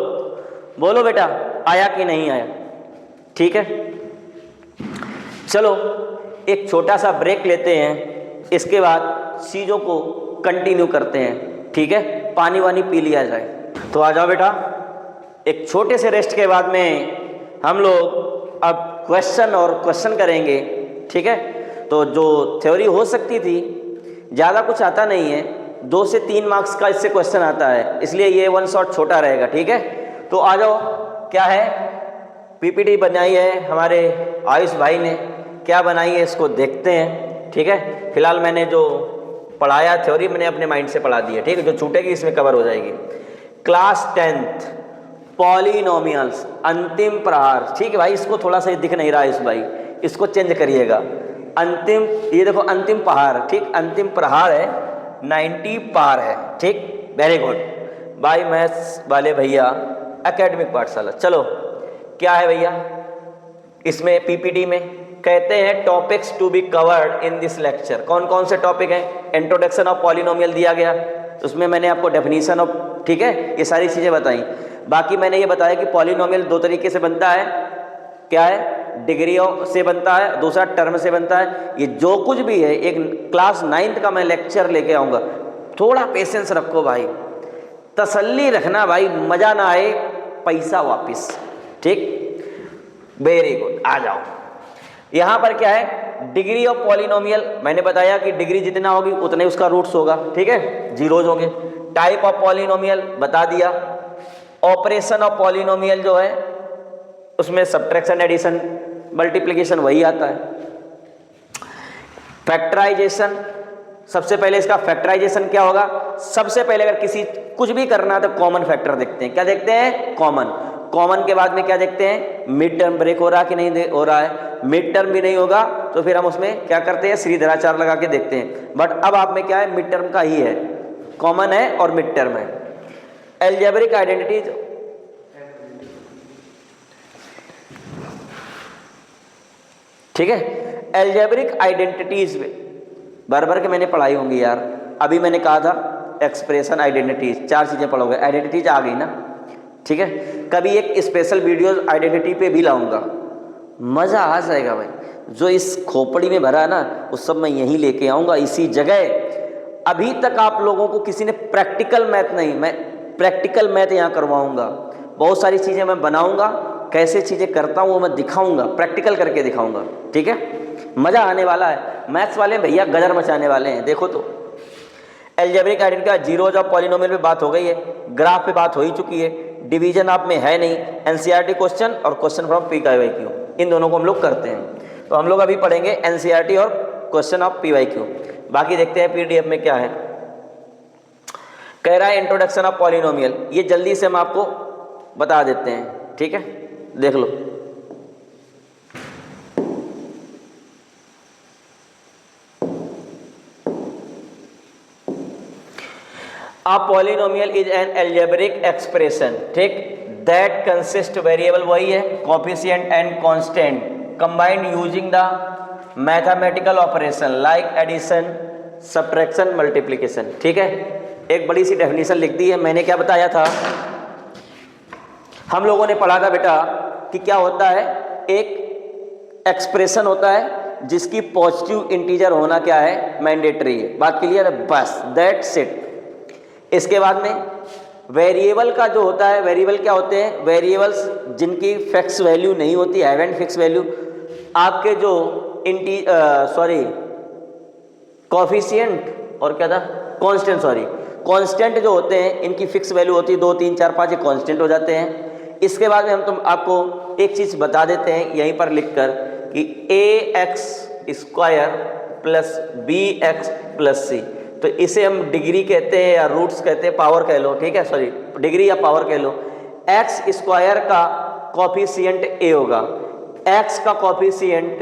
बोलो बेटा, आया कि नहीं आया। ठीक है, चलो एक छोटा सा ब्रेक लेते हैं, इसके बाद चीज़ों को कंटिन्यू करते हैं। ठीक है, पानी वानी पी लिया जाए। तो आ जाओ बेटा, एक छोटे से रेस्ट के बाद में हम लोग अब क्वेश्चन और क्वेश्चन करेंगे। ठीक है, तो जो थ्योरी हो सकती थी, ज़्यादा कुछ आता नहीं है, 2 से 3 मार्क्स का इससे क्वेश्चन आता है, इसलिए ये 1 शॉट छोटा रहेगा। ठीक है, तो आ जाओ, क्या है पीपीटी बनाई है हमारे आयुष भाई ने, क्या बनाई है इसको देखते हैं। ठीक है, फिलहाल मैंने जो पढ़ाया थ्योरी मैंने अपने माइंड से पढ़ा दी है। ठीक है, जो छूटेगी इसमें कवर हो जाएगी। क्लास 10th पॉलिनोमियल्स, अंतिम प्रहार। ठीक है भाई, इसको थोड़ा सा दिख नहीं रहा है इस भाई, इसको चेंज करिएगा। अंतिम, ये देखो अंतिम प्रहार, ठीक, अंतिम प्रहार है, 90 पार है। ठीक, वेरी गुड भाई, मैथ्स वाले भैया, एकेडमिक पाठशाला। चलो क्या है भैया इसमें पीपीटी में, कहते हैं topics to be covered in this lecture. कौन कौन से टॉपिक हैं, इंट्रोडक्शन ऑफ पॉलिनोमियल दिया गया, उसमें मैंने आपको डेफिनेशन ऑफ, ठीक है, ये सारी चीज़ें बताई। बाकी मैंने ये बताया कि पॉलिनोमियल 2 तरीके से बनता है, क्या है, डिग्री से बनता है, दूसरा टर्म से बनता है। ये जो कुछ भी है एक क्लास 9th का मैं लेक्चर लेके आऊँगा, थोड़ा पेशेंस रखो भाई, तसल्ली रखना भाई, मज़ा ना आए पैसा वापस। ठीक, वेरी गुड, आ जाओ। यहाँ पर क्या है, डिग्री ऑफ पॉलिनोमियल, मैंने बताया कि डिग्री जितना होगी उतने उसका रूट्स होगा। ठीक है, जीरोज होंगे। टाइप ऑफ पॉलिनोमियल बता दिया। ऑपरेशन ऑफ पॉलिनोमियल जो है उसमें सब्ट्रैक्शन, एडिशन, मल्टीप्लिकेशन वही आता है। फैक्टराइजेशन, सबसे पहले इसका फैक्टराइजेशन क्या होगा, सबसे पहले अगर किसी कुछ भी करना है तो कॉमन फैक्टर देखते हैं। क्या देखते हैं, कॉमन। कॉमन के बाद में क्या देखते हैं, मिड टर्म ब्रेक हो रहा है कि नहीं हो रहा है। मिड टर्म भी नहीं होगा तो फिर हम उसमें क्या करते हैं, श्रीधराचार्य लगा के देखते हैं। बट अब आप में क्या है, मिड टर्म का ही है, कॉमन है और मिड टर्म है। एल्जेब्रिक आइडेंटिटीज, ठीक है। एल्जेब्रिक आइडेंटिटीज में बार बार के मैंने पढ़ाई होंगी यार, अभी मैंने कहा था एक्सप्रेशन आइडेंटिटीज, 4 चीज़ें पढ़ोगे, आइडेंटिटीज आ गई ना, ठीक है। कभी एक स्पेशल वीडियो आइडेंटिटी पे भी लाऊंगा, मज़ा आ जाएगा भाई। जो इस खोपड़ी में भरा है ना वो सब मैं यहीं लेके आऊँगा इसी जगह। अभी तक आप लोगों को किसी ने प्रैक्टिकल मैथ नहीं, मैं प्रैक्टिकल मैथ यहाँ करवाऊँगा, बहुत सारी चीज़ें मैं बनाऊँगा, कैसे चीज़ें करता हूँ वो मैं दिखाऊँगा, प्रैक्टिकल करके दिखाऊँगा, ठीक है। मज़ा आने वाला है, मैथ्स वाले भैया गजर मचाने वाले हैं। देखो तो एल्जेब्रिक आइडेंटिटी का जीरोज ऑफ पॉलिनोमियल पे बात हो गई है, ग्राफ पे बात हो ही चुकी है, डिवीजन आप में है नहीं, एनसीईआरटी क्वेश्चन और क्वेश्चन फ्रॉम PYQ, इन दोनों को हम लोग करते हैं। तो हम लोग अभी पढ़ेंगे एनसीईआरटी और क्वेश्चन ऑफ PYQ। बाकी देखते हैं PDF में क्या है। कह रहा है इंट्रोडक्शन ऑफ पॉलिनोमियल, ये जल्दी से हम आपको बता देते हैं, ठीक है, देख लो। A polynomial is an algebraic expression, ठीक, that consists वेरिएबल वही है, coefficient and constant combined using the mathematical operation like addition, subtraction, multiplication, ठीक है। एक बड़ी सी डेफिनेशन लिख दी है। मैंने क्या बताया था, हम लोगों ने पढ़ा था बेटा कि क्या होता है, एक एक्सप्रेशन होता है जिसकी पॉजिटिव इंटीजर होना क्या है, मैंडेटरी है, बात क्लियर है, बस दैट्स इट। इसके बाद में वेरिएबल का जो होता है, वेरिएबल क्या होते हैं, वेरिएबल्स जिनकी फिक्स वैल्यू नहीं होती, हैवेंट फिक्स वैल्यू, आपके जो कोफिशिएंट और क्या था, कांस्टेंट, कांस्टेंट जो होते हैं इनकी फिक्स वैल्यू होती है 2, 3, 4, 5, ये कांस्टेंट हो जाते हैं। इसके बाद में हम तुम आपको एक चीज़ बता देते हैं यहीं पर लिखकर कि AX² plus BX plus C, तो इसे हम डिग्री कहते हैं या रूट्स कहते हैं, पावर कह लो, ठीक है, सॉरी डिग्री या पावर कह लो। X² का कोफिशिएंट A होगा, X का कोफिशिएंट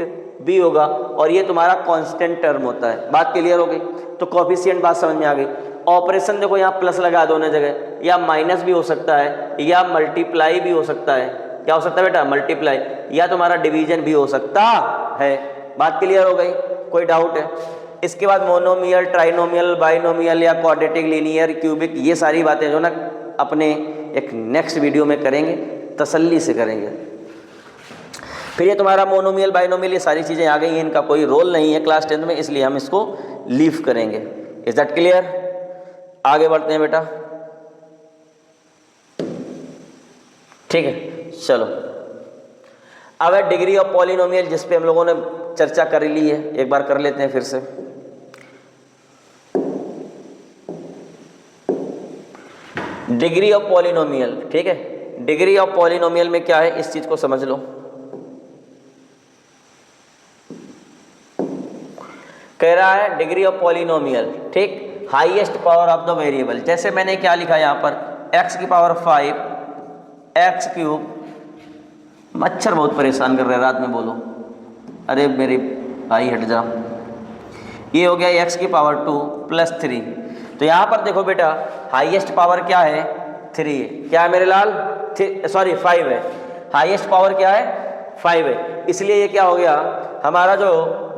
B होगा, और ये तुम्हारा कांस्टेंट टर्म होता है। बात क्लियर हो गई, तो कोफिशिएंट बात समझ में आ गई। ऑपरेशन देखो यहाँ प्लस लगा दोनों जगह, या माइनस भी हो सकता है, या मल्टीप्लाई भी हो सकता है। क्या हो सकता है बेटा, मल्टीप्लाई, या तुम्हारा डिवीजन भी हो सकता है। बात क्लियर हो गई, कोई डाउट है? इसके बाद मोनोमियल, ट्राइनोमियल, बाइनोमियल या क्वाड्रेटिक, लीनियर, क्यूबिक, ये सारी बातें जो ना अपने एक नेक्स्ट वीडियो में करेंगे, तसल्ली से करेंगे। फिर ये तुम्हारा मोनोमियल, बाइनोमियल, ये सारी चीज़ें आ गई हैं, इनका कोई रोल नहीं है क्लास 10 में, इसलिए हम इसको लीव करेंगे। Is that clear? आगे बढ़ते हैं बेटा, ठीक है, चलो। अब है डिग्री ऑफ पॉलिनोमियल, जिस पे हम लोगों ने चर्चा कर ली है, एक बार कर लेते हैं फिर से। डिग्री ऑफ पॉलिनोमियल, ठीक है, डिग्री ऑफ पॉलिनोमियल में क्या है, इस चीज को समझ लो। कह रहा है डिग्री ऑफ पॉलिनोमियल, ठीक, highest power of the variable. जैसे मैंने क्या लिखा यहाँ पर, x की पावर 5, x³, मच्छर बहुत परेशान कर रहे हैं रात में, बोलो, अरे मेरे भाई हट जा। ये हो गया x की पावर 2 प्लस 3। तो यहाँ पर देखो बेटा, हाईएस्ट पावर क्या है, 3 है। क्या है मेरे लाल, 5 है। हाईएस्ट पावर क्या है, 5 है, इसलिए ये क्या हो गया, हमारा जो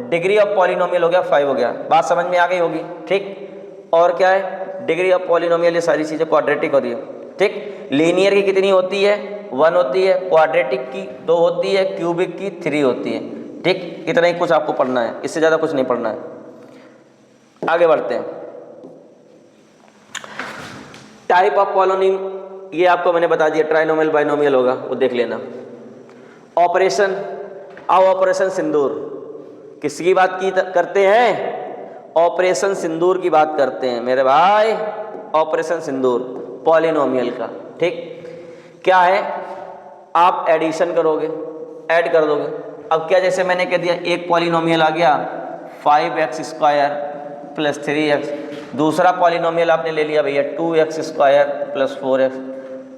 डिग्री ऑफ पॉलिनोमियल हो गया 5 हो गया। बात समझ में आ गई होगी, ठीक। और क्या है, डिग्री ऑफ पॉलिनोमियल, ये सारी चीज़ें क्वाड्रेटिक हो रही है, ठीक। लीनियर की कितनी होती है, 1 होती है, क्वाड्रेटिक की 2 होती है, क्यूबिक की 3 होती है, ठीक। इतना ही कुछ आपको पढ़ना है, इससे ज़्यादा कुछ नहीं पढ़ना है। आगे बढ़ते हैं। टाइप ऑफ पॉलिनोमियल, ये आपको मैंने बता दिया, ट्राइनोमियल, बाइनोमियल होगा, वो देख लेना। ऑपरेशन, आओ ऑपरेशन सिंदूर, किसकी बात की करते हैं, ऑपरेशन सिंदूर की बात करते हैं मेरे भाई, ऑपरेशन सिंदूर पॉलिनोमियल का, ठीक। क्या है, आप एडिशन करोगे, ऐड कर दोगे। अब क्या, जैसे मैंने कह दिया, एक पॉलिनोमियल आ गया 5x² प्लस 3x, दूसरा पॉलिनोमियल आपने ले लिया भैया 2x² प्लस 4x,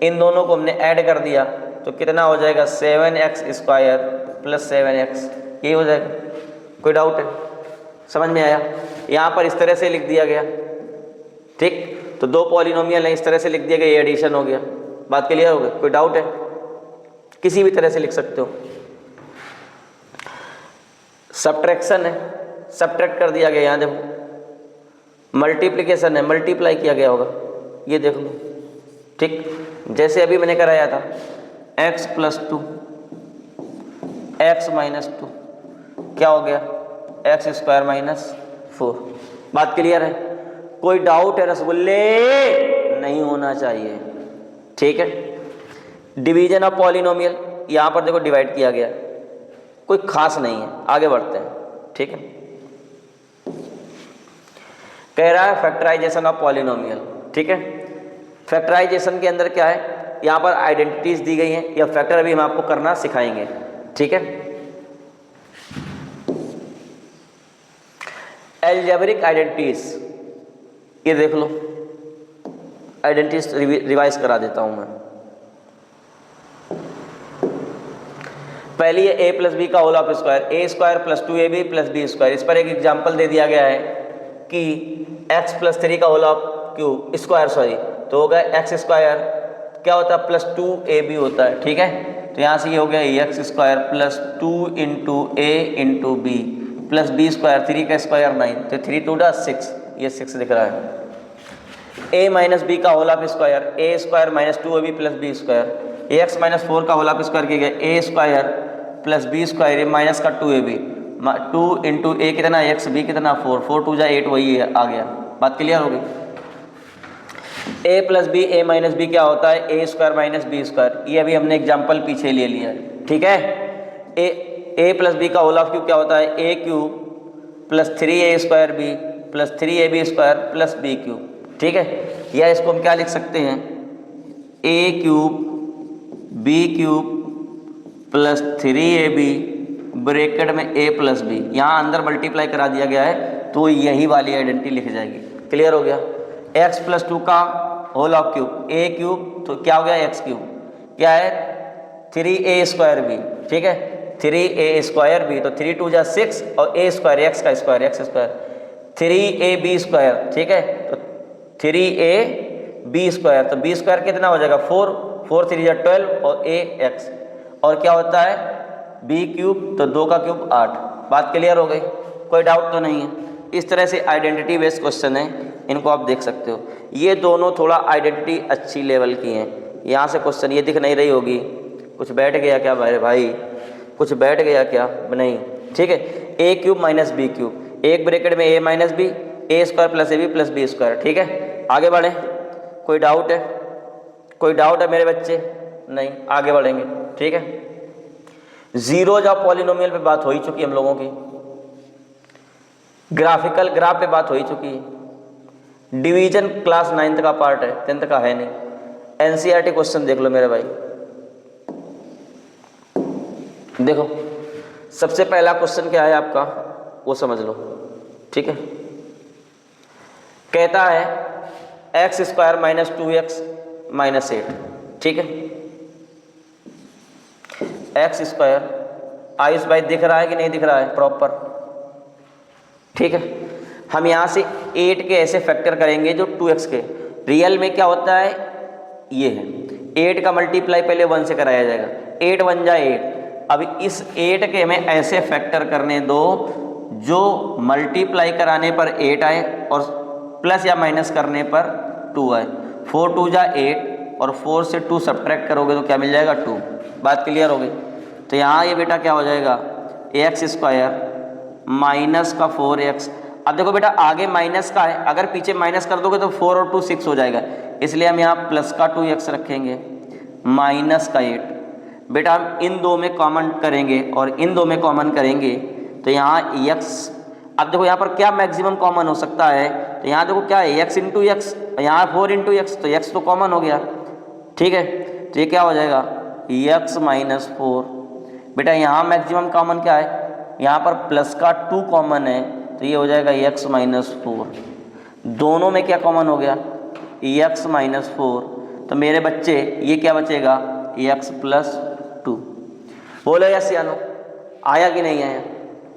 इन दोनों को हमने ऐड कर दिया तो कितना हो जाएगा, 7x² प्लस 7x, ये हो जाएगा। कोई डाउट है, समझ में आया? यहाँ पर इस तरह से लिख दिया गया, ठीक। तो 2 पॉलिनोमियल है, इस तरह से लिख दिया गया, ये एडिशन हो गया। बात क्लियर हो गई? कोई डाउट है? किसी भी तरह से लिख सकते हो। सब्ट्रैक्शन है, सब्ट्रैक्ट कर दिया गया, यहाँ देखो मल्टीप्लिकेशन है, मल्टीप्लाई किया गया होगा, ये देख लो, ठीक। जैसे अभी मैंने कराया था x + 2 x - 2 क्या हो गया, x² - 4। बात क्लियर है? कोई डाउट है रसगुल्ले? नहीं होना चाहिए, ठीक है। डिवीजन ऑफ पॉलिनोमियल, यहाँ पर देखो डिवाइड किया गया, कोई खास नहीं है, आगे बढ़ते हैं, ठीक है। कह रहा है फैक्टराइजेशन ऑफ पॉलिनोमियल, ठीक है। फैक्टराइजेशन के अंदर क्या है, यहाँ पर आइडेंटिटीज दी गई हैं, या फैक्टर अभी हम आपको करना सिखाएंगे, ठीक है। एल्जेब्रिक आइडेंटिटीज, ये देख लो, आइडेंटिटीज रिवाइज करा देता हूं मैं। पहली है a + b का whole of square, a² + 2ab + b²। इस पर एक एग्जांपल दे दिया गया है कि x + 3 का होल ऑफ स्क्वायर, तो होगा x² क्या होता है +2ab होता है, ठीक है। तो यहाँ से ये हो गया x² + 2 × a × b + b², 3 का स्क्वायर 9, तो 3 × 2 = 6, ये 6 दिख रहा है। a - b का whole of square, a² - 2ab + b², x - 4 का होल ऑफ स्क्वायर किया गया, a² + b², ये माइनस का 2ab, 2 × a कितना x, b कितना 4, 4 × 2 = 8, वही है, आ गया। बात क्लियर हो गई। a + b, a - b क्या होता है, a² - b², ये अभी हमने एग्जाम्पल पीछे ले लिया है, ठीक है। a + b का होल ऑफ क्यूब क्या होता है, a³ + 3a² b + 3ab² + b³, ठीक है। या इसको हम क्या लिख सकते हैं, a³ b³ + 3ab ब्रैकेट में a + b, यहाँ अंदर मल्टीप्लाई करा दिया गया है, तो यही वाली आइडेंटिटी लिख जाएगी। क्लियर हो गया। x + 2 का होल ऑफ क्यूब, a³, तो क्या हो गया x³, क्या है 3a² b, ठीक है, 3a² b, तो 3 × 2 = 6, और a² x का स्क्वायर, x², 3ab², ठीक है, तो 3ab², तो b² कितना हो जाएगा 4, 4 × 3 = 12, और ax, और क्या होता है b³, तो 2 का क्यूब 8। बात क्लियर हो गई, कोई डाउट तो नहीं है। इस तरह से आइडेंटिटी बेस्ड क्वेश्चन है, इनको आप देख सकते हो। ये दोनों थोड़ा आइडेंटिटी अच्छी लेवल की हैं। यहाँ से क्वेश्चन ये दिख नहीं रही होगी, कुछ बैठ गया क्या भाई, कुछ बैठ गया क्या, नहीं, ठीक है। a³ - b³, एक ब्रैकेट में a - b, a² + ab + b², ठीक है। आगे बढ़ें, कोई डाउट है, कोई डाउट है मेरे बच्चे? नहीं, आगे बढ़ेंगे, ठीक है। जीरोज ऑफ पॉलिनोमियल पे बात हो ही चुकी हम लोगों की, ग्राफिकल ग्राफ पे बात हो ही चुकी है। डिवीजन क्लास 9th का पार्ट है, 10th का है नहीं। एनसीईआरटी क्वेश्चन देख लो मेरे भाई, देखो सबसे पहला क्वेश्चन क्या है आपका, वो समझ लो, ठीक है। कहता है x² - 2x - 8, ठीक है। x², आयुष भाई दिख रहा है कि नहीं दिख रहा है प्रॉपर, ठीक है। हम यहाँ से 8 के ऐसे फैक्टर करेंगे जो 2x के, रियल में क्या होता है, ये है 8 का मल्टीप्लाई पहले 1 से कराया जाएगा, 8 × 1 = 8। अभी इस 8 के हमें ऐसे फैक्टर करने दो जो मल्टीप्लाई कराने पर 8 आए और प्लस या माइनस करने पर 2 आए। 4 × 2 = 8, और 4 से 2 सब्ट्रैक्ट करोगे तो क्या मिल जाएगा 2। बात क्लियर हो गई। तो यहाँ ये बेटा क्या हो जाएगा, x² - 4x। अब देखो बेटा आगे माइनस का है, अगर पीछे माइनस कर दोगे तो 4 और 2 6 हो जाएगा, इसलिए हम यहाँ प्लस का 2x रखेंगे, माइनस का 8। बेटा हम इन दो में कॉमन करेंगे और इन दो में कॉमन करेंगे, तो यहाँ x, अब देखो यहाँ पर क्या मैक्सिमम कॉमन हो सकता है, तो यहाँ देखो क्या है x × x, यहाँ 4 × x, तो x तो कॉमन हो गया, ठीक है। तो ये क्या हो जाएगा x - 4। बेटा यहाँ मैक्सिमम कॉमन क्या है, यहाँ पर प्लस का 2 कॉमन है, तो ये हो जाएगा x - 4। दोनों में क्या कॉमन हो गया, x - 4। तो मेरे बच्चे ये क्या बचेगा, x + 2। बोलो यस या नो, आया कि नहीं आया,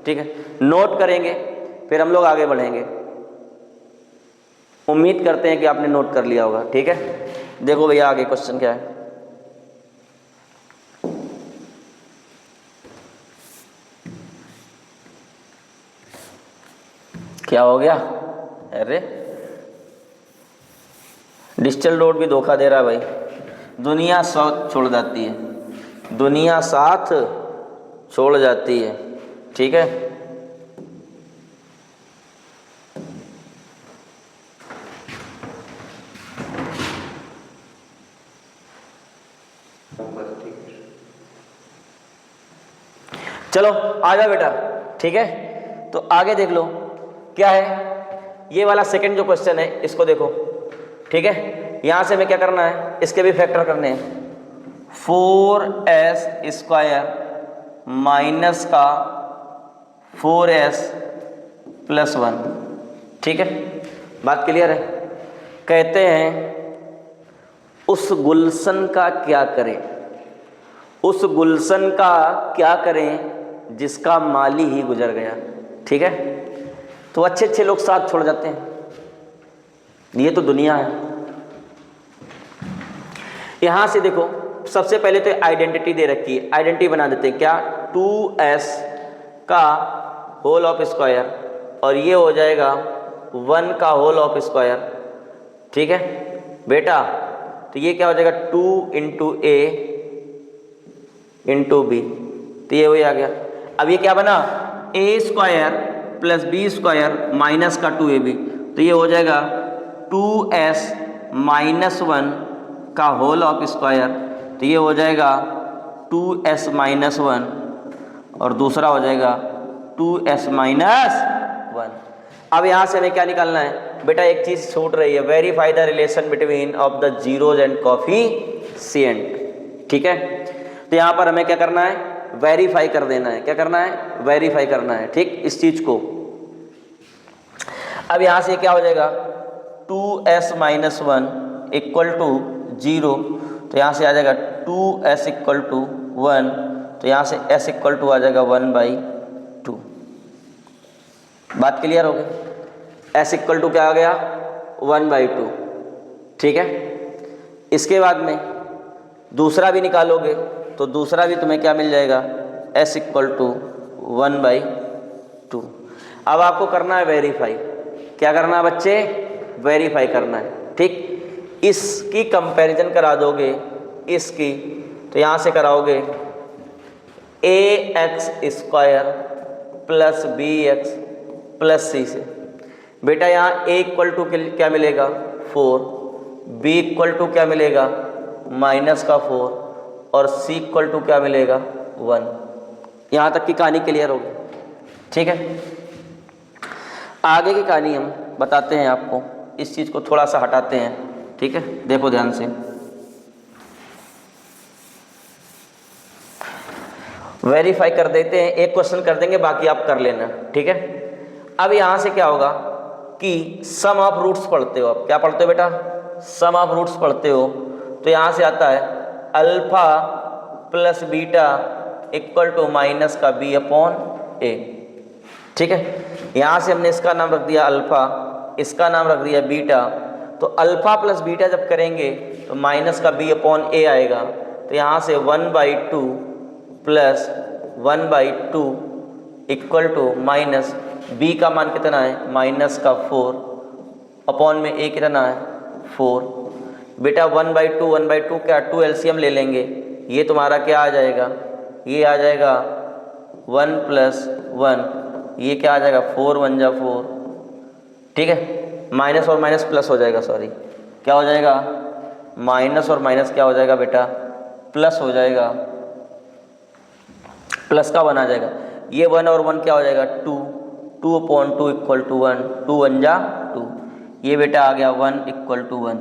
ठीक है। नोट करेंगे फिर हम लोग आगे बढ़ेंगे। उम्मीद करते हैं कि आपने नोट कर लिया होगा, ठीक है। देखो भैया आगे क्वेश्चन क्या है, क्या हो गया? अरे डिजिटल रोड भी धोखा दे रहा है भाई। दुनिया साथ छोड़ जाती है, दुनिया साथ छोड़ जाती है। ठीक है, चलो आ जाओ बेटा। ठीक है, तो आगे देख लो क्या है। ये वाला सेकंड जो क्वेश्चन है इसको देखो। ठीक है, यहां से हमें क्या करना है, इसके भी फैक्टर करने हैं। 4s स्क्वायर माइनस का 4s प्लस 1। ठीक है, बात क्लियर है। कहते हैं उस गुलशन का क्या करें, उस गुलशन का क्या करें जिसका माली ही गुजर गया। ठीक है, तो अच्छे अच्छे लोग साथ छोड़ जाते हैं, ये तो दुनिया है। यहां से देखो, सबसे पहले तो आइडेंटिटी दे रखी है, आइडेंटिटी बना देते हैं। क्या? 2s का होल ऑफ स्क्वायर और ये हो जाएगा 1 का होल ऑफ स्क्वायर। ठीक है बेटा, तो ये क्या हो जाएगा 2 इंटू ए इंटू बी, तो ये वही आ गया। अब ये क्या बना, A square plus B square minus का 2ab, तो ये हो जाएगा 2s माइनस 1 का होल ऑफ स्क्वायर, तो ये हो जाएगा 2s माइनस 1 और दूसरा हो जाएगा 2s माइनस 1। अब यहाँ से हमें क्या निकालना है बेटा, एक चीज़ छूट रही है, verify the relation between of the zeros and coefficient. ठीक है, तो यहाँ पर हमें क्या करना है, वेरीफाई कर देना है। क्या करना है, वेरीफाई करना है। ठीक, इस चीज़ को। अब यहाँ से क्या हो जाएगा 2s माइनस 1 इक्वल टू 0, तो यहाँ से आ जाएगा 2s इक्वल टू 1, तो यहाँ से s इक्वल टू आ जाएगा 1/2। बात क्लियर हो गई? s इक्वल टू क्या आ गया 1/2। ठीक है, इसके बाद में दूसरा भी निकालोगे तो दूसरा भी तुम्हें क्या मिल जाएगा, s इक्वल टू 1/2। अब आपको करना है वेरीफाई। क्या करना है बच्चे, वेरीफाई करना है। ठीक, इसकी कंपैरिजन करा दोगे इसकी, तो यहाँ से कराओगे ax square plus bx plus c से। बेटा यहाँ a इक्वल टू क्या मिलेगा 4, b इक्वल टू क्या मिलेगा माइनस का 4 और c इक्वल टू क्या मिलेगा 1। यहाँ तक की कहानी क्लियर होगी। ठीक है, आगे की कहानी हम बताते हैं आपको, इस चीज़ को थोड़ा सा हटाते हैं। ठीक है, देखो ध्यान से। वेरीफाई कर देते हैं, एक क्वेश्चन कर देंगे, बाकी आप कर लेना। ठीक है, अब यहाँ से क्या होगा कि सम ऑफ रूट्स पढ़ते हो आप। क्या पढ़ते हो बेटा, सम ऑफ रूट्स पढ़ते हो, तो यहाँ से आता है alpha plus beta equal to minus का b अपॉन a। ठीक है, यहाँ से हमने इसका नाम रख दिया अल्फा, इसका नाम रख दिया बीटा, तो अल्फा प्लस बीटा जब करेंगे तो माइनस का b अपॉन a आएगा, तो यहाँ से 1/2 plus 1/2 equal to minus b का मान कितना है माइनस का 4 अपॉन में a कितना है 4। बेटा 1/2 क्या 2 एलसीएम ले लेंगे, ये तुम्हारा क्या आ जाएगा, ये आ जाएगा 1 + 1, ये क्या आ जाएगा 4 × 1 = 4। ठीक है, माइनस और माइनस प्लस हो जाएगा, सॉरी क्या हो जाएगा, माइनस और माइनस क्या हो जाएगा बेटा प्लस हो जाएगा, प्लस का 1 आ जाएगा। ये 1 और 1 क्या हो जाएगा 2, 2/2 इक्वल टू 1, 2 × 1 = 2। ये बेटा आ गया 1 = 1।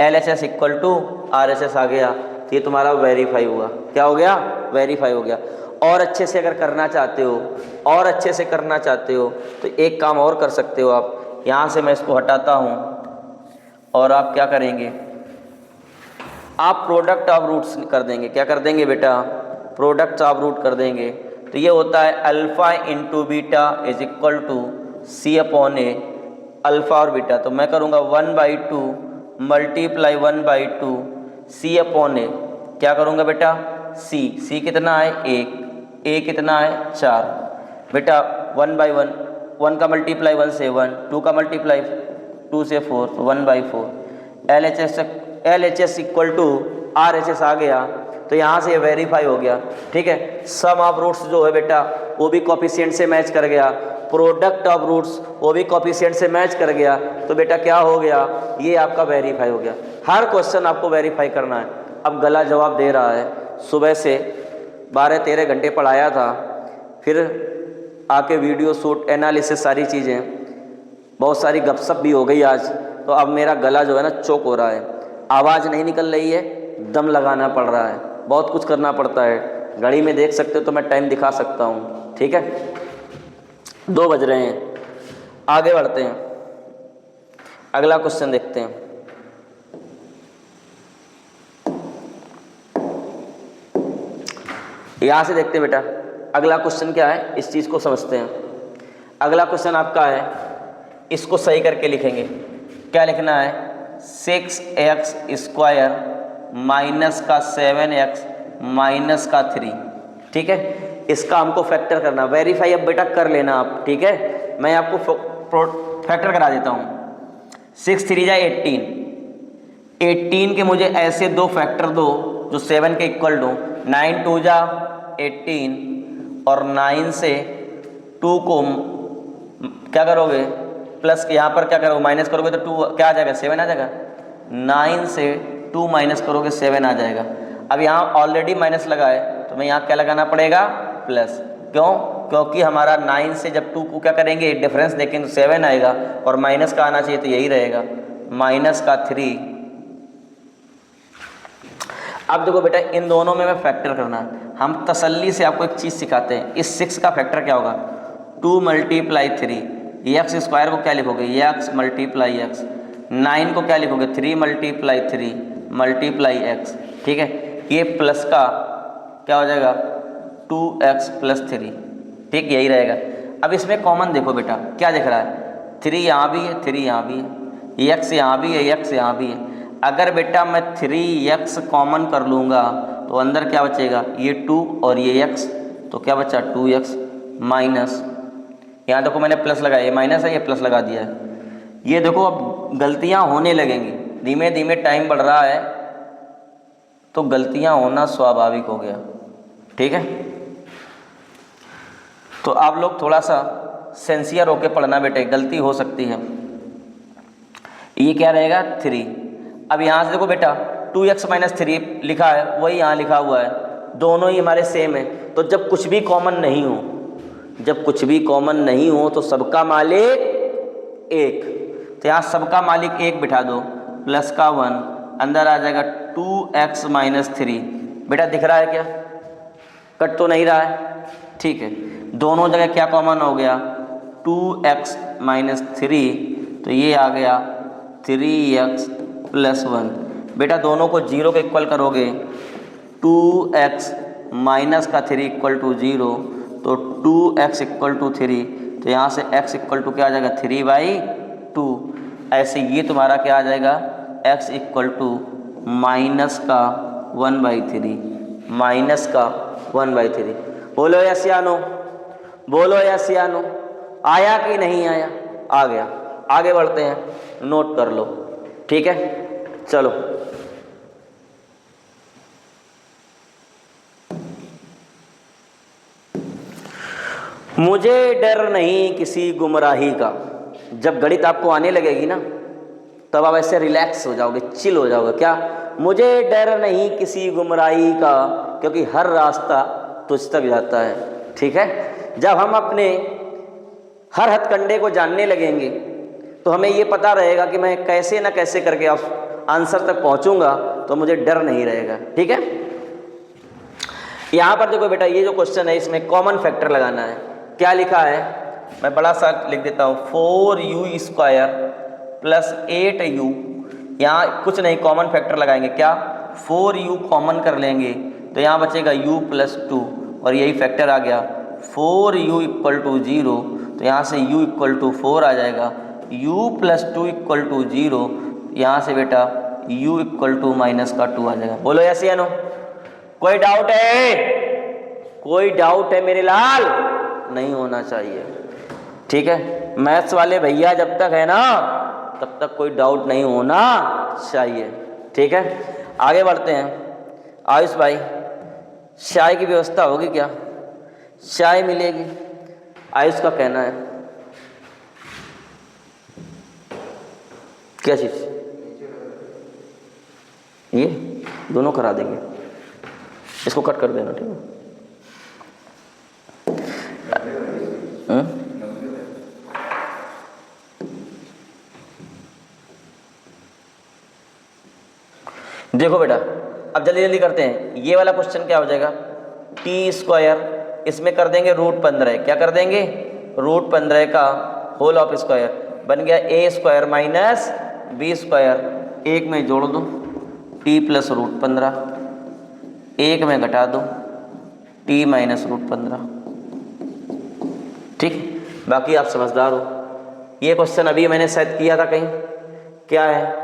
LHS इक्वल टू RHS आ गया, तो ये तुम्हारा वेरीफाई हुआ। क्या हो गया, वेरीफाई हो गया। और अच्छे से अगर करना चाहते हो, और अच्छे से करना चाहते हो तो एक काम और कर सकते हो आप, यहाँ से मैं इसको हटाता हूँ और आप क्या करेंगे, आप प्रोडक्ट ऑफ रूट्स कर देंगे। क्या कर देंगे बेटा, प्रोडक्ट ऑफ रूट कर देंगे। तो ये होता है alpha × beta = C upon A, alpha और बीटा। तो मैं करूँगा 1/2 × 1/2 C अपॉन A, क्या करूँगा बेटा C कितना है 1, A कितना है 4। बेटा 1/1 1 का मल्टीप्लाई 1 से 1, 2 का मल्टीप्लाई 2 से 4, तो 1/4। LHS इक्वल टू RHS आ गया, तो यहाँ से ये वेरीफाई हो गया। ठीक है, सम ऑफ रूट्स जो है बेटा वो भी कोफिशिएंट से मैच कर गया, प्रोडक्ट ऑफ रूट्स वो भी कोफिशिएंट से मैच कर गया, तो बेटा क्या हो गया, ये आपका वेरीफाई हो गया। हर क्वेश्चन आपको वेरीफाई करना है। अब गला जवाब दे रहा है, सुबह से 12-13 घंटे पढ़ाया था, फिर आके वीडियो शूट एनालिसिस सारी चीज़ें, बहुत सारी गपशप भी हो गई आज, तो अब मेरा गला जो है ना चोक हो रहा है, आवाज़ नहीं निकल रही है, दम लगाना पड़ रहा है, बहुत कुछ करना पड़ता है। घड़ी में देख सकते हो तो मैं टाइम दिखा सकता हूँ। ठीक है, 2 बज रहे हैं। आगे बढ़ते हैं, अगला क्वेश्चन देखते हैं। यहाँ से देखते हैं बेटा अगला क्वेश्चन क्या है, इस चीज़ को समझते हैं। अगला क्वेश्चन आपका है, इसको सही करके लिखेंगे। क्या लिखना है, 6x स्क्वायर माइनस का 7x माइनस का 3। ठीक है, इसका हमको फैक्टर करना, वेरीफाई अब बेटा कर लेना आप। ठीक है, मैं आपको फैक्टर करा देता हूँ। 6 3 जा 18 के मुझे ऐसे 2 फैक्टर दो जो 7 के इक्वल हो। 9 2 जा 18 और 9 से 2 को क्या करोगे, प्लस के यहाँ पर क्या करोगे, माइनस करोगे तो 2 क्या आ जाएगा, 7 आ जाएगा। 9 से 2 माइनस करोगे 7 आ जाएगा। अब यहाँ ऑलरेडी माइनस लगा है, तो मैं यहाँ क्या लगाना पड़ेगा, प्लस। क्यों, क्योंकि हमारा 9 से जब 2 को क्या करेंगे डिफरेंस देखेंगे तो 7 आएगा, और माइनस का आना चाहिए तो यही रहेगा, माइनस का 3। अब देखो बेटा इन दोनों में फैक्टर करना है। हम तसल्ली से आपको एक चीज़ सिखाते हैं, इस 6 का फैक्टर क्या होगा, 2 × 3। एक्स स्क्वायर को क्या लिखोगे, x × x। 9 को क्या लिखोगे, 3 × 3 × x। ठीक है, ये प्लस का क्या हो जाएगा, 2x + 3। ठीक, यही रहेगा। अब इसमें कॉमन देखो बेटा क्या दिख रहा है, 3 यहाँ भी है, 3 यहाँ भी है, x यहाँ भी है, x यहाँ भी है। अगर बेटा मैं 3x कॉमन कर लूँगा तो अंदर क्या बचेगा, ये 2 और ये x, तो क्या बचा 2x माइनस, यहाँ देखो मैंने प्लस लगाया, ये माइनस है, ये प्लस लगा दिया है। ये देखो अब गलतियाँ होने लगेंगी, धीमे धीमे टाइम बढ़ रहा है तो गलतियाँ होना स्वाभाविक हो गया। ठीक है, तो आप लोग थोड़ा सा सेंसियर होके पढ़ना बेटे, गलती हो सकती है। ये क्या रहेगा, 3। अब यहाँ से देखो बेटा 2x - 3 लिखा है, वही यहाँ लिखा हुआ है, दोनों ही हमारे सेम है। तो जब कुछ भी कॉमन नहीं हो, जब कुछ भी कॉमन नहीं हो तो सबका मालिक 1, तो यहाँ सबका मालिक 1 बिठा दो, प्लस का 1, अंदर आ जाएगा 2x - 3। बेटा दिख रहा है क्या, कट तो नहीं रहा है। ठीक है, दोनों जगह क्या कॉमन हो गया, 2x - 3, तो ये आ गया 3x + 1। बेटा दोनों को 0 के इक्वल करोगे, 2x - 3 = 0, तो 2x = 3, तो यहाँ से x = क्या आ जाएगा, 3/2। ऐसे ये तुम्हारा क्या आ जाएगा, x = -1/3। बोलो यस या नो, बोलो यस या नो, आया कि नहीं आया, आ गया। आगे बढ़ते हैं, नोट कर लो। ठीक है, चलो मुझे डर नहीं किसी गुमराही का। जब गणित आपको आने लगेगी ना तब आप ऐसे रिलैक्स हो जाओगे, चिल हो जाओगे। क्या, मुझे डर नहीं किसी गुमराही का, क्योंकि हर रास्ता तुझ तक जाता है। ठीक है, जब हम अपने हर हथकंडे को जानने लगेंगे तो हमें ये पता रहेगा कि मैं कैसे ना कैसे करके आंसर तक पहुंचूंगा, तो मुझे डर नहीं रहेगा। ठीक है, यहाँ पर देखो बेटा ये जो क्वेश्चन है इसमें कॉमन फैक्टर लगाना है। क्या लिखा है, मैं बड़ा सा लिख देता हूँ, 4u² + 8u। यहाँ कुछ नहीं, कॉमन फैक्टर लगाएंगे। क्या, 4u कॉमन कर लेंगे तो यहाँ बचेगा u + 2, और यही फैक्टर आ गया। 4u = 0, तो यहाँ से u = 4 आ जाएगा। u + 2 = 0, यहाँ से बेटा u = -2 आ जाएगा। बोलो यस या नो, कोई डाउट है, कोई डाउट है मेरे लाल, नहीं होना चाहिए। ठीक है, मैथ्स वाले भैया जब तक है ना तब तक कोई डाउट नहीं होना चाहिए। ठीक है, आगे बढ़ते हैं। आयुष भाई, चाय की व्यवस्था होगी क्या? चाय मिलेगी, आयुष का कहना है। क्या चीज़? ये दोनों करा देंगे, इसको कट कर देना। ठीक है, देखो बेटा, अब जल्दी जल्दी करते हैं। ये वाला क्वेश्चन क्या हो जाएगा? टी स्क्वायर, इसमें कर देंगे √15। क्या कर देंगे? √15 का होल ऑफ स्क्वायर बन गया ए स्क्वायर माइनस बी स्क्वायर। एक में जोड़ दो टी प्लस √15, एक में घटा दो टी माइनस √15। ठीक, बाकी आप समझदार हो। ये क्वेश्चन अभी मैंने सेट किया था कहीं, क्या है?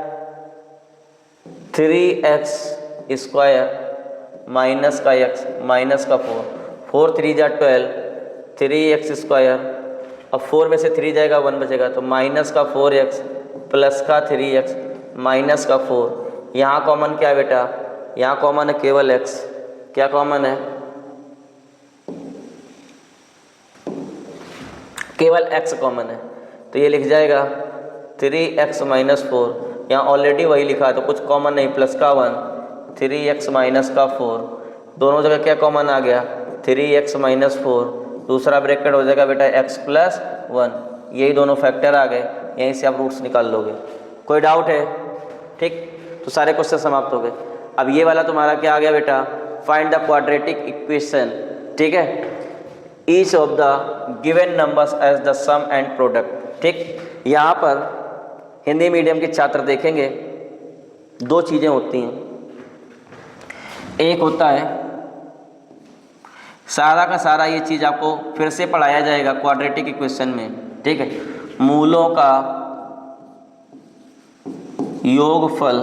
3x स्क्वायर माइनस का x माइनस का 4, 4 3 जा 12, 3x स्क्वायर। अब 4 में से 3 जाएगा 1 बचेगा, तो माइनस का 4x प्लस का 3x माइनस का 4। यहाँ कॉमन क्या है बेटा? यहाँ कॉमन है केवल x। क्या कॉमन है? केवल x कॉमन है, तो ये लिख जाएगा 3x माइनस 4। यहाँ ऑलरेडी वही लिखा है तो कुछ कॉमन नहीं, प्लस का 1, 3x माइनस का 4। दोनों जगह क्या कॉमन आ गया? 3x minus 4। दूसरा ब्रैकेट हो जाएगा बेटा x प्लस 1। यही दोनों फैक्टर आ गए, यहीं से आप रूट्स निकाल लोगे। कोई डाउट है? ठीक, तो सारे क्वेश्चन समाप्त हो गए। अब ये वाला तुम्हारा क्या आ गया बेटा? Find the quadratic equation. ठीक है, each of the given numbers as the sum and product. ठीक, यहाँ पर हिंदी मीडियम के छात्र देखेंगे दो चीज़ें होती हैं। एक होता है सारा का सारा, ये चीज़ आपको फिर से पढ़ाया जाएगा क्वाड्रेटिक इक्वेशन में। ठीक है, मूलों का योगफल,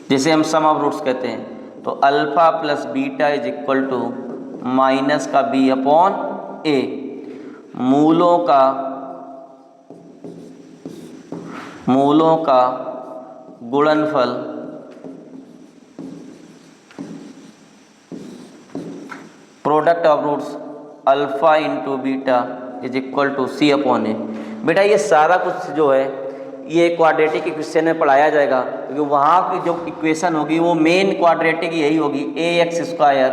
जिसे हम सम ऑफ रूट्स कहते हैं। तो alpha plus beta is equal to minus का बी अपॉन ए। मूलों का गुणनफल product of roots alpha into beta is equal to C upon A. बेटा ये सारा कुछ जो है ये क्वाड्रेटिक इक्वेशन में पढ़ाया जाएगा, क्योंकि वहाँ की जो इक्वेशन होगी वो मेन क्वाड्रेटिक यही होगी, ax square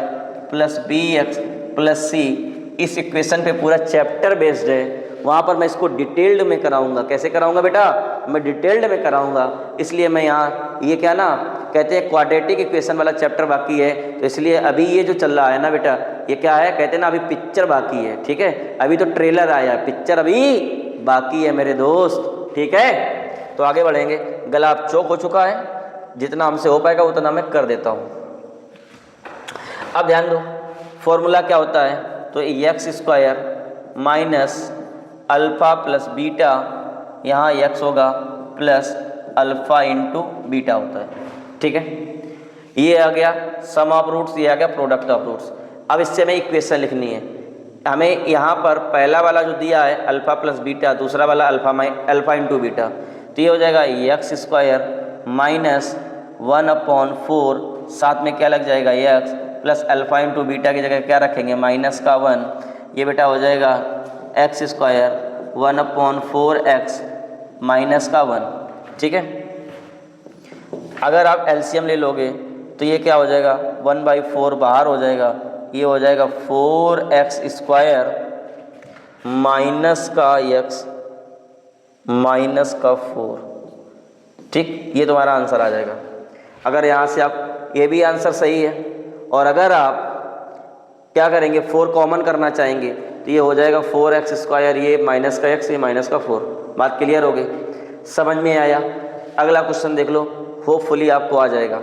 plus bx plus c। इस इक्वेशन पे पूरा चैप्टर बेस्ड है। वहाँ पर मैं इसको डिटेल्ड में कराऊंगा। कैसे कराऊंगा बेटा? मैं डिटेल्ड में कराऊंगा। इसलिए मैं यहाँ ये क्या ना कहते हैं क्वाड्रेटिक इक्वेशन वाला चैप्टर बाकी है, तो इसलिए अभी ये जो चल रहा है ना बेटा, ये क्या है कहते हैं ना, अभी पिक्चर बाकी है। ठीक है, अभी तो ट्रेलर आया, पिक्चर अभी बाकी है मेरे दोस्त। ठीक है, तो आगे बढ़ेंगे। गला अब चौक हो चुका है, जितना हमसे हो पाएगा उतना मैं कर देता हूँ। अब ध्यान दो, फॉर्मूला क्या होता है? तो x square minus alpha plus beta, यहाँ एक्स होगा प्लस अल्फ़ा इंटू बीटा होता है। ठीक है, ये आ गया सम ऑफ रूट्स, ये आ गया प्रोडक्ट ऑफ रूट्स। अब इससे हमें इक्वेशन लिखनी है। हमें यहाँ पर पहला वाला जो दिया है अल्फ़ा प्लस बीटा, दूसरा वाला अल्फ़ा इंटू बीटा, तो ये हो जाएगा एक्स स्क्वायर माइनस 1/4, साथ में क्या लग जाएगा x plus alpha into beta की जगह क्या रखेंगे माइनस का 1। ये बेटा हो जाएगा एक्स स्क्वायर 1/4x माइनस का 1। ठीक है, अगर आप एलसीएम ले लोगे तो ये क्या हो जाएगा 1/4 बाहर हो जाएगा, ये हो जाएगा 4x स्क्वायर माइनस का x माइनस का 4। ठीक, ये तुम्हारा आंसर आ जाएगा। अगर यहाँ से आप, ये भी आंसर सही है, और अगर आप क्या करेंगे 4 कॉमन करना चाहेंगे तो ये हो जाएगा 4x स्क्वायर, ये माइनस का x, ये माइनस का 4। बात क्लियर हो गई? समझ में आया? अगला क्वेश्चन देख लो, होपफुली आपको आ जाएगा।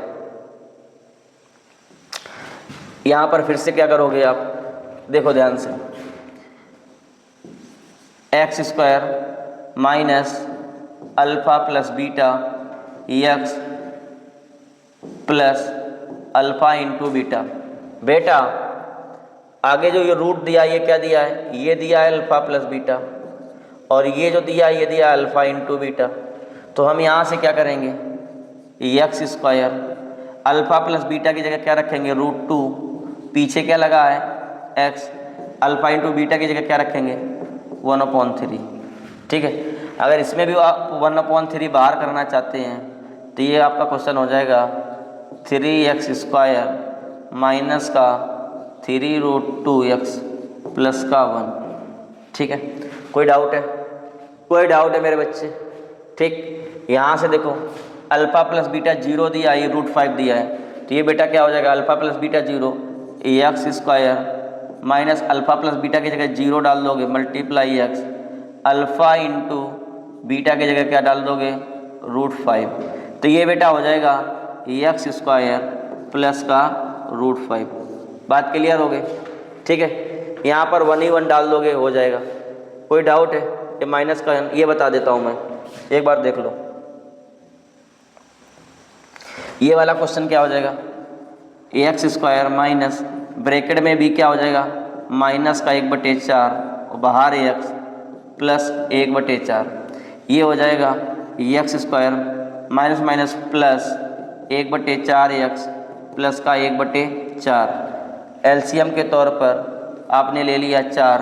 यहाँ पर फिर से क्या करोगे आप, देखो ध्यान से, x square minus alpha plus beta x plus alpha into beta. बेटा आगे जो ये रूट दिया ये क्या दिया है, ये दिया है अल्फ़ा प्लस बीटा, और ये जो दिया ये दिया अल्फ़ा इंटू बीटा। तो हम यहाँ से क्या करेंगे, x square alpha plus beta की जगह क्या रखेंगे √2, पीछे क्या लगा है एक्स, अल्फ़ा इंटू बीटा की जगह क्या रखेंगे 1/3। ठीक है, अगर इसमें भी आप 1/3 बाहर करना चाहते हैं तो ये आपका क्वेश्चन हो जाएगा 3x² माइनस का 3√2x प्लस का 1। ठीक है, कोई डाउट है, कोई डाउट है मेरे बच्चे? ठीक, यहाँ से देखो अल्फ़ा प्लस बीटा 0 दिया, ये √5 दिया है, तो ये बेटा क्या हो जाएगा alpha plus beta 0 x² minus alpha plus beta की जगह 0 डाल दोगे multiply x, alpha into beta की जगह क्या डाल दोगे √5, तो ये बेटा हो जाएगा x² प्लस का √5। बात क्लियर हो गई? ठीक है, यहाँ पर 1 ही 1 डाल दोगे हो जाएगा। कोई डाउट है? ये माइनस का ये बता देता हूँ मैं, एक बार देख लो। ये वाला क्वेश्चन क्या हो जाएगा x² माइनस ब्रैकेट में भी क्या हो जाएगा माइनस का 1/4 और बाहर x प्लस 1/4, ये हो जाएगा x² minus minus plus 1/4x plus का 1/4। एलसीएम के तौर पर आपने ले लिया 4,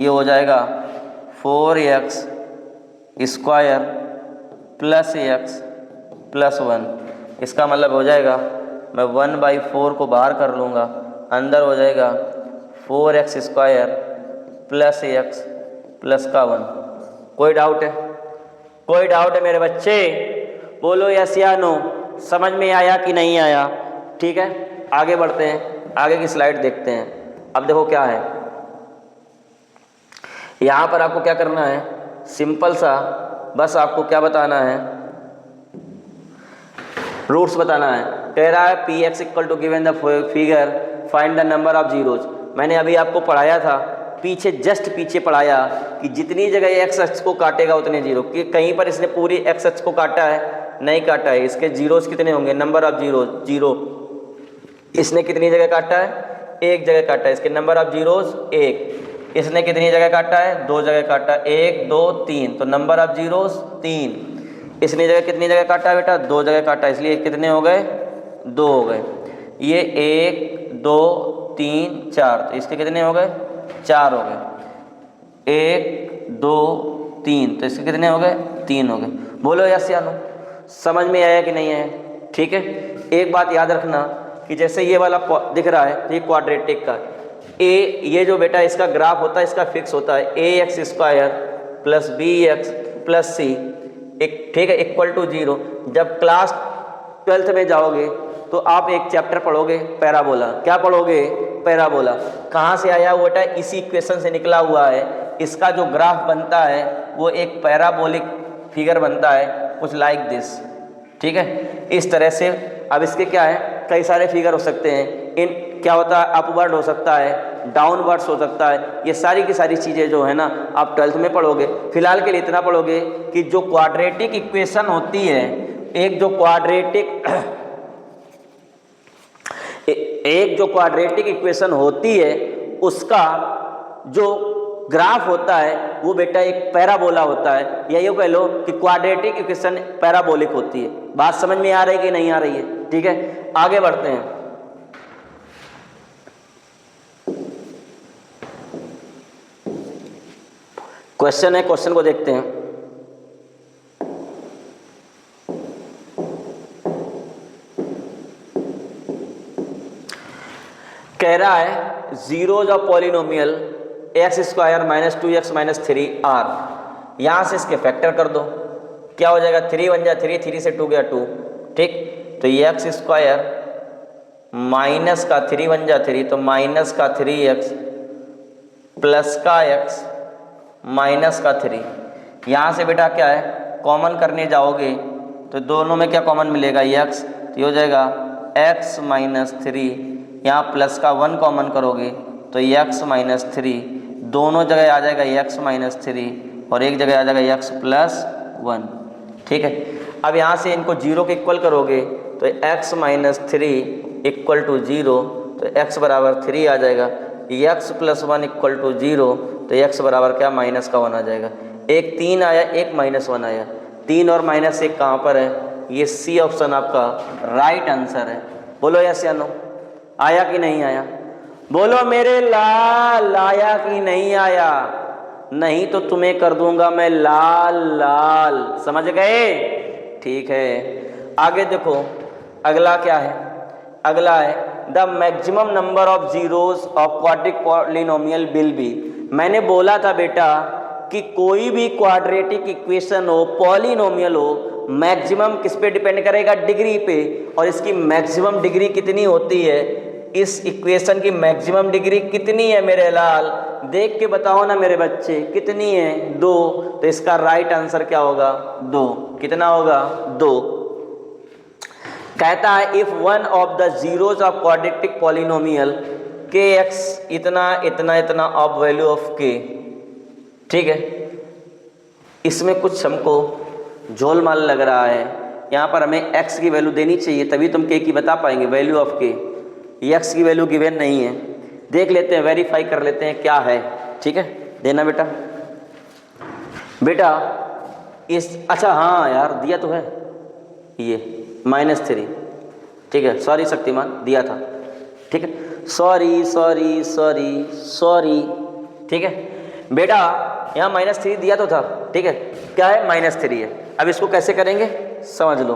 ये हो जाएगा 4x² प्लस x प्लस 1। इसका मतलब हो जाएगा मैं 1/4 को बाहर कर लूँगा, अंदर हो जाएगा 4x² प्लस x प्लस का 1। कोई डाउट है? कोई डाउट है मेरे बच्चे? बोलो यस या नो। समझ में आया कि नहीं आया? ठीक है, आगे बढ़ते हैं, आगे की स्लाइड देखते हैं। अब देखो क्या है, यहाँ पर आपको क्या करना है, सिंपल सा बस आपको क्या बताना है, रूट्स बताना है। कह रहा है px equal to given the figure find the number of zeros. मैंने अभी आपको पढ़ाया था, पीछे जस्ट पीछे पढ़ाया कि जितनी जगह x अक्ष को काटेगा उतने जीरो, कि कहीं पर इसने पूरी x अक्ष को काटा है? नहीं काटा है। इसके जीरोज कितने होंगे, नंबर ऑफ जीरोज 0। इसने कितनी जगह काटा है? एक जगह काटा है। इसके नंबर ऑफ जीरोज 1। इसने कितनी जगह काटा है? 2 जगह काटा, 1 2 3, तो नंबर ऑफ जीरोज 3। इसने जगह कितनी जगह काटा है बेटा? 2 जगह काटा, इसलिए कितने हो गए? 2 हो गए। ये 1 2 3 4, तो इसके कितने हो गए? 4 हो गए। 1 2 3, तो इसके कितने हो गए? 3 हो गए। बोलो यस या नो। समझ में आया कि नहीं आया? ठीक है, एक बात याद रखना कि जैसे ये वाला दिख रहा है, ये क्वाड्रेटिक का ये जो बेटा इसका ग्राफ होता है, इसका फिक्स होता है ax² plus bx plus c, एक ठीक है इक्वल टू 0। जब क्लास 12th में जाओगे तो आप एक चैप्टर पढ़ोगे पैराबोला। क्या पढ़ोगे? पैराबोला। कहाँ से आया वो बेटा? इसी इक्वेशन से निकला हुआ है। इसका जो ग्राफ बनता है वो एक पैराबोलिक फिगर बनता है, कुछ लाइक दिस। ठीक है, इस तरह से। अब इसके क्या है, कई सारे फिगर हो सकते हैं। इन क्या होता है, अपवर्ड हो सकता है, डाउनवर्ड्स हो सकता है। ये सारी की सारी चीज़ें जो है ना आप 12th में पढ़ोगे। फिलहाल के लिए इतना पढ़ोगे कि जो क्वाड्रेटिक इक्वेशन होती है, एक जो क्वाड्रेटिक इक्वेशन होती है, उसका जो ग्राफ होता है वो बेटा एक पैराबोला होता है, या यूँ कह लो कि क्वाड्रेटिक इक्वेशन पैराबोलिक होती है। बात समझ में आ रही है कि नहीं आ रही है? ठीक है, आगे बढ़ते हैं। क्वेश्चन है, क्वेश्चन को देखते हैं। कह रहा है zeros of polynomial x² minus 2x minus 3r। यहाँ से इसके फैक्टर कर दो, क्या हो जाएगा? 3 1 जा 3, 3 से 2 गया 2। ठीक, तो x² माइनस का 3 1 जा 3, तो माइनस का 3x प्लस का x माइनस का 3। यहाँ से बेटा क्या है, कॉमन करने जाओगे तो दोनों में क्या कॉमन मिलेगा? x, तो ये हो जाएगा x माइनस 3। यहाँ प्लस का 1 कॉमन करोगे तो x माइनस 3, दोनों जगह आ जाएगा x माइनस 3 और एक जगह आ जाएगा x प्लस 1। ठीक है, अब यहाँ से इनको 0 के इक्वल करोगे तो x माइनस 3 इक्वल टू 0, तो x बराबर 3 आ जाएगा। x प्लस 1 इक्वल टू 0, तो x बराबर क्या माइनस का 1 आ जाएगा। एक 3 आया, एक -1 आया, 3 और -1 कहाँ पर है? ये सी ऑप्शन आपका राइट आंसर है। बोलो यस या नो, आया कि नहीं आया? बोलो मेरे लाल, आया कि नहीं आया? नहीं तो तुम्हें कर दूंगा मैं लाल लाल, समझ गए? ठीक है, आगे देखो अगला क्या है। अगला है the maximum number of zeros of quadratic polynomial will be. मैंने बोला था बेटा कि कोई भी क्वाड्रेटिक इक्वेशन हो, पॉलिनोमियल हो, मैक्सिमम किस पे डिपेंड करेगा? डिग्री पे। और इसकी मैक्सिमम डिग्री कितनी होती है? इस इक्वेशन की मैक्सिमम डिग्री कितनी है मेरे लाल? देख के बताओ ना मेरे बच्चे, कितनी है? 2। तो इसका राइट आंसर क्या होगा? 2। कितना होगा? 2। कहता है if one of the zeros of quadratic polynomial के एक्स इतना इतना इतना ऑफ वैल्यू ऑफ के, ठीक है, इसमें कुछ हमको झोलमाल लग रहा है। यहाँ पर हमें x की वैल्यू देनी चाहिए, तभी तुम k की बता पाएंगे। वैल्यू ऑफ k, x की वैल्यू गिवन नहीं है। देख लेते हैं, वेरीफाई कर लेते हैं क्या है। ठीक है, देना बेटा। बेटा इस, अच्छा हाँ यार दिया तो है ये -3, ठीक है, सॉरी शक्तिमान, दिया था, ठीक है, सॉरी सॉरी सॉरी सॉरी, ठीक है बेटा, यहाँ -3 दिया तो था, ठीक है, क्या है? -3 है। अब इसको कैसे करेंगे समझ लो।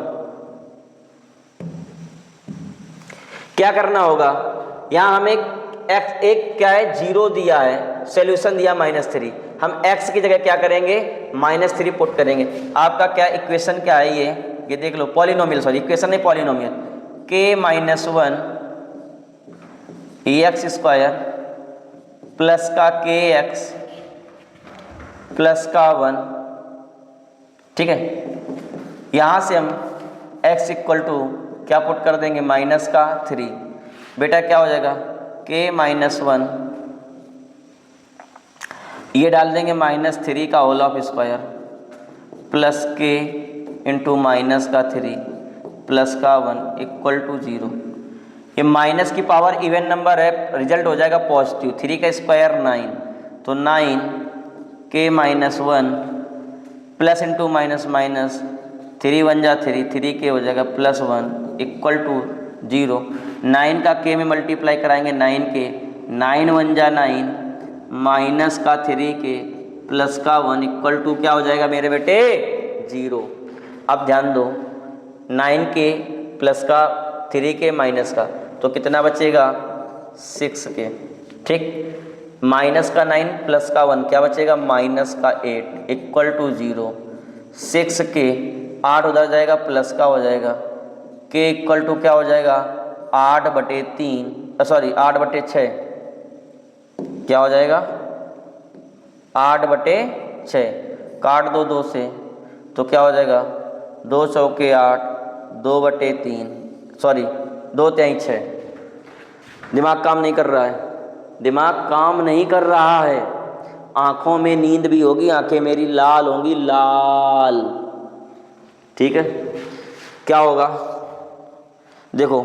क्या करना होगा, यहाँ हमें एक क्या है? 0 दिया है, सॉल्यूशन दिया -3, हम x की जगह क्या करेंगे? -3 पुट करेंगे। आपका क्या इक्वेशन क्या है? ये देख लो, पॉलिनोमियल, सॉरी इक्वेशन नहीं, polynomial, k - 1 x square plus का kx प्लस का 1, ठीक है। यहाँ से हम x इक्वल टू क्या पुट कर देंगे? -3। बेटा क्या हो जाएगा? k - 1, ये डाल देंगे -3 का whole of square plus k into -3 plus का 1 इक्वल टू 0। ये माइनस की पावर इवन नंबर है, रिजल्ट हो जाएगा पॉजिटिव। 3 का स्क्वायर 9, तो 9 k - 1 plus into minus minus, 3 1 जा 3, 3 के हो जाएगा +1 इक्वल टू 0। 9 का k में मल्टीप्लाई कराएंगे, 9 के, 9 1 जा 9 माइनस का 3 के प्लस का 1 इक्वल टू क्या हो जाएगा मेरे बेटे? 0। अब ध्यान दो, 9 के प्लस का 3 के माइनस का, तो कितना बचेगा? 6 के, ठीक, माइनस का 9 प्लस का 1 क्या बचेगा? -8 इक्वल टू 0। 6 के 8 उधर जाएगा, प्लस का हो जाएगा, k इक्वल टू क्या हो जाएगा? 8/3, सॉरी 8/6, क्या हो जाएगा? 8/6, काट दो 2 से, तो क्या हो जाएगा? 2 चौके 8, 2/3, सॉरी 2 तिहाई 6। दिमाग काम नहीं कर रहा है, दिमाग काम नहीं कर रहा है। आंखों में नींद भी होगी, आंखें मेरी लाल होंगी, लाल, ठीक है। क्या होगा देखो,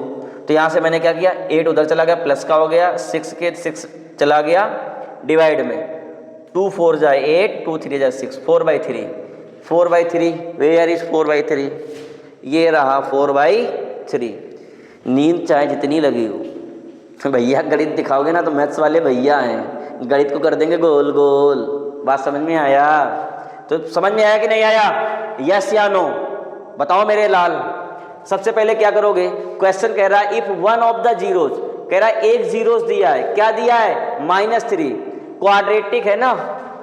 तो यहाँ से मैंने क्या किया? 8 उधर चला गया, प्लस का हो गया, 6 के 6 चला गया डिवाइड में, 2 4 जाए 8, 2 3 जाए 6, 4/3, 4/3, वेयर इज 4/3? ये रहा 4/3। नींद चाहे जितनी लगी हो, भैया गणित दिखाओगे ना तो मैथ्स वाले भैया हैं, गणित को कर देंगे गोल गोल। बात समझ में आया? तो समझ में आया कि नहीं आया? यस या नो बताओ मेरे लाल। सबसे पहले क्या करोगे? क्वेश्चन कह रहा है if one of the zeros, कह रहा है एक जीरोज दिया है, क्या दिया है? -3। क्वाड्रेटिक है ना,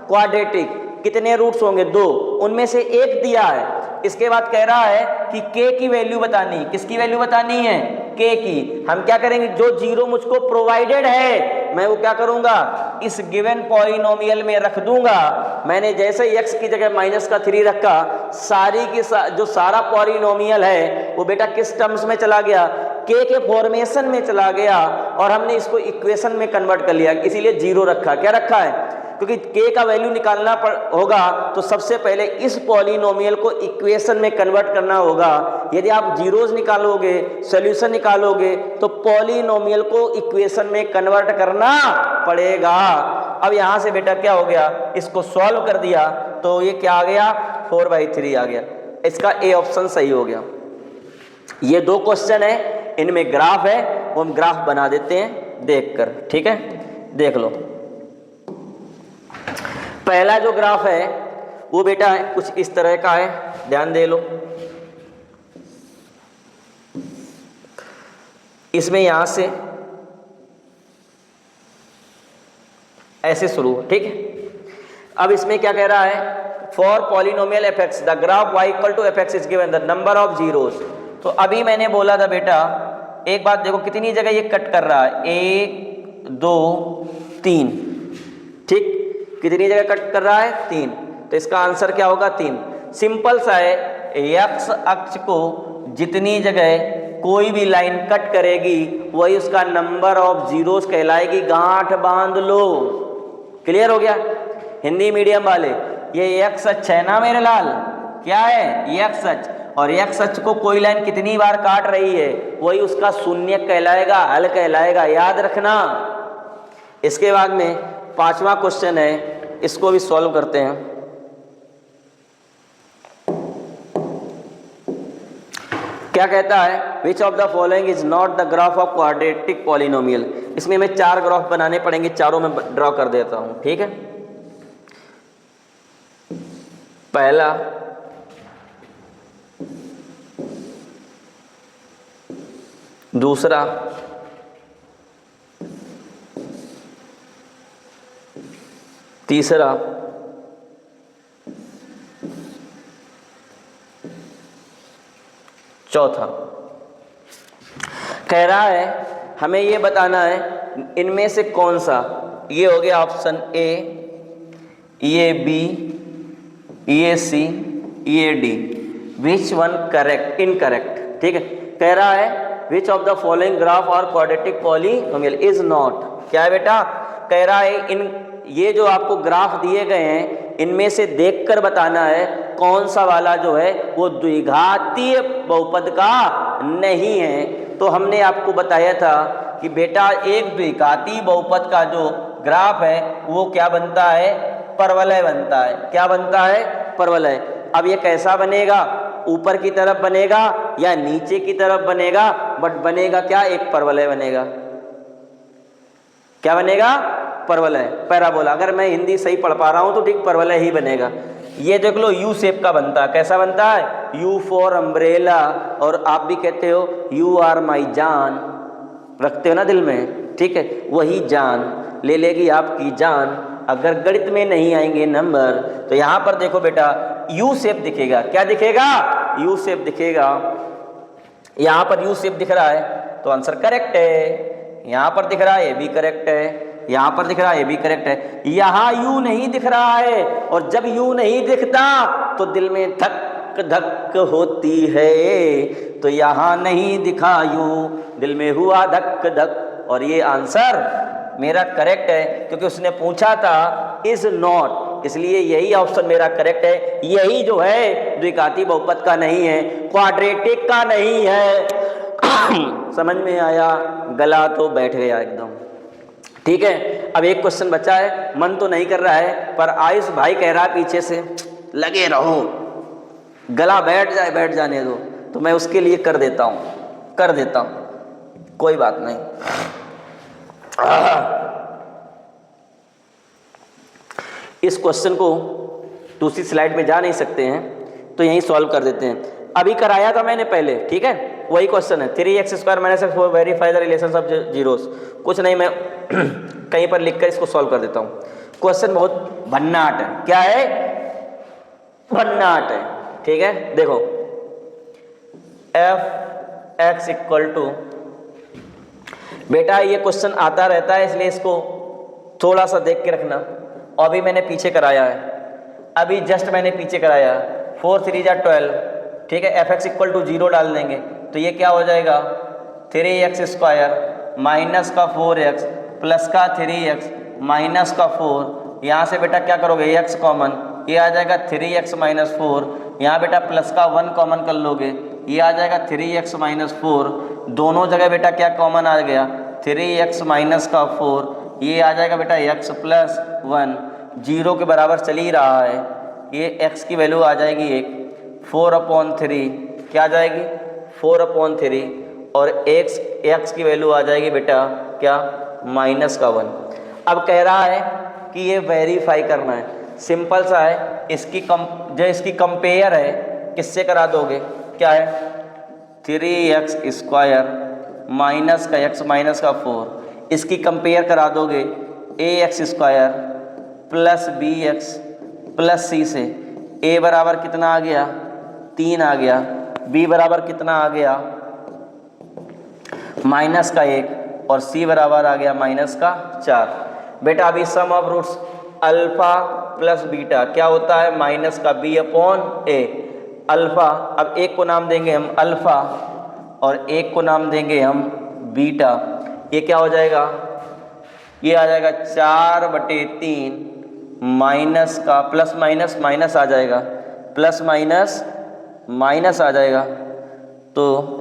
क्वाड्रेटिक, कितने रूट्स होंगे? 2, उनमें से एक दिया है। इसके बाद कह रहा है कि k की वैल्यू बतानी, किसकी वैल्यू बतानी है? k की। हम क्या करेंगे? जो जीरो मुझको प्रोवाइडेड है मैं वो क्या करूंगा? इस गिवन पॉलिनोमियल में रख दूंगा। मैंने जैसे ही x की जगह -3 रखा, सारी की जो सारा पॉलिनोमियल है वो बेटा किस टर्म्स में चला गया? k के फॉर्मेशन में चला गया। और हमने इसको इक्वेशन में कन्वर्ट कर लिया, इसीलिए 0 रखा। क्या रखा है? क्योंकि k का वैल्यू निकालना होगा तो सबसे पहले इस पॉलिनोमियल को इक्वेशन में कन्वर्ट करना होगा। यदि आप जीरोस निकालोगे, सॉल्यूशन निकालोगे, तो पॉलिनोमियल को इक्वेशन में कन्वर्ट करना पड़ेगा। अब यहां से बेटा क्या हो गया, इसको सॉल्व कर दिया तो ये क्या आ गया, 4/3 आ गया। इसका ए ऑप्शन सही हो गया। ये 2 क्वेश्चन है, इनमें ग्राफ है, वो हम ग्राफ बना देते हैं देखकर। ठीक है, देख लो। पहला जो ग्राफ है वो बेटा है कुछ इस तरह का है, ध्यान दे लो। इसमें यहां से ऐसे शुरू हो, ठीक है। अब इसमें क्या कह रहा है, for polynomial F X the graph y equal to F X is given the number of zeros. तो अभी मैंने बोला था बेटा, एक बात देखो कितनी जगह ये कट कर रहा है, 1 2 3, ठीक, कितनी जगह कट कर रहा है, 3। तो इसका आंसर क्या होगा, 3। सिंपल सा है, एक्स अक्ष को जितनी जगह कोई भी लाइन कट करेगी वही उसका नंबर ऑफ जीरोस कहलाएगी। गांठ बांध लो, क्लियर हो गया। हिंदी मीडियम वाले, ये एक्स अक्ष है ना मेरे लाल, क्या है, एक्स अक्ष, और एक्स अक्ष को कोई लाइन कितनी बार काट रही है वही उसका शून्य कहलाएगा, हल कहलाएगा, याद रखना। इसके बाद में 5वां क्वेश्चन है, इसको भी सॉल्व करते हैं। क्या कहता है, which of the following is not the graph of quadratic polynomial. इसमें हमें 4 ग्राफ बनाने पड़ेंगे, चारों में ड्रॉ कर देता हूं, ठीक है। पहला, दूसरा, तीसरा, चौथा। कह रहा है हमें ये बताना है इनमें से कौन सा, ये हो गया ऑप्शन ए, ये बी, ये सी, ये D, which one correct, incorrect, ठीक है। कह रहा है which of the following graph और क्वाड्रेटिक पॉलिनोमियल इज नॉट, क्या है बेटा, कह रहा है इन ये जो आपको ग्राफ दिए गए हैं इनमें से देखकर बताना है कौन सा वाला जो है वो द्विघातीय बहुपद का नहीं है। तो हमने आपको बताया था कि बेटा एक द्विघातीय बहुपद का जो ग्राफ है वो क्या बनता है, परवलय बनता है। क्या बनता है, परवलय। अब ये कैसा बनेगा, ऊपर की तरफ बनेगा या नीचे की तरफ बनेगा, बट बनेगा क्या, एक परवलय बनेगा। क्या बनेगा, परवलय, पैराबोला। अगर मैं हिंदी सही पढ़ पा रहा हूं तो ठीक परवलय ही बनेगा। ये देख लो यू शेप का बनता है, कैसा बनता है, यू फॉर अम्ब्रेला, और आप भी कहते हो यू आर माई जान, रखते हो ना दिल में, ठीक है, वही जान ले लेगी आपकी जान। अगर गणित में नहीं आएंगे नंबर तो यहां पर देखो बेटा यू शेप दिखेगा, क्या दिखेगा, यू शेप दिखेगा। यहां पर यू शेप दिख रहा है तो आंसर करेक्ट है। यहां पर दिख रहा है ये भी करेक्ट है, यहां पर दिख रहा है ये भी करेक्ट है। यहां यू नहीं दिख रहा है, और जब यू नहीं दिखता तो दिल में धक धक होती है। तो यहां नहीं दिखा यू, दिल में हुआ धक धक, और ये आंसर मेरा करेक्ट है क्योंकि उसने पूछा था इज नॉट, इसलिए यही ऑप्शन मेरा करेक्ट है। यही जो है द्विघाती बहुपद का नहीं है, क्वाड्रेटिक का नहीं है। समझ में आया, गला तो बैठ गया एकदम, ठीक है। अब एक क्वेश्चन बचा है, मन तो नहीं कर रहा है पर आयुष भाई कह रहा है पीछे से लगे रहो, गला बैठ जाने दो, तो मैं उसके लिए कर देता हूं, कोई बात नहीं। इस क्वेश्चन को दूसरी स्लाइड में जा नहीं सकते हैं तो यहीं सॉल्व कर देते हैं। अभी कराया था मैंने पहले, ठीक है, वही क्वेश्चन है, 3x² - x4 verify the relations of zeros. कुछ नहीं, मैं कहीं पर लिखकर इसको सॉल्व कर देता हूँ। क्वेश्चन बहुत भन्नाट है, क्या है, भन्नाट है, ठीक है। देखो f(x) इक्वल टू, बेटा ये क्वेश्चन आता रहता है इसलिए इसको थोड़ा सा देख के रखना। और अभी मैंने पीछे कराया है, अभी जस्ट मैंने पीछे कराया, 4 3 जा 12, ठीक है। f(x) इक्वल टू 0 डाल देंगे तो ये क्या हो जाएगा, 3x² माइनस का 4x प्लस का 3x माइनस का 4, यहाँ से बेटा क्या करोगे x कॉमन, ये आ जाएगा 3x माइनस 4, यहाँ बेटा प्लस का 1 कॉमन कर लोगे, ये आ जाएगा 3x माइनस 4, दोनों जगह बेटा क्या कॉमन आ गया 3x माइनस का 4, ये आ जाएगा बेटा x प्लस 1, 0 के बराबर चल ही रहा है, ये x की वैल्यू आ जाएगी 4/3, क्या आ जाएगी 4/3, और x की वैल्यू आ जाएगी बेटा क्या माइनस का 1। अब कह रहा है कि ये वेरीफाई करना है, सिंपल सा है, इसकी कंपेयर है किससे करा दोगे, क्या है 3x स्क्वायर माइनस का x माइनस का 4, इसकी कंपेयर करा दोगे ax square plus bx plus c से, a बराबर कितना आ गया 3 आ गया, b बराबर कितना आ गया माइनस का 1, और c बराबर आ गया माइनस का 4। बेटा अभी sum of roots alpha plus beta क्या होता है माइनस का b/a, अल्फा, अब एक को नाम देंगे हम अल्फा और एक को नाम देंगे हम बीटा, ये क्या हो जाएगा, ये आ जाएगा 4/3 माइनस का प्लस माइनस माइनस आ जाएगा, प्लस माइनस माइनस आ जाएगा, तो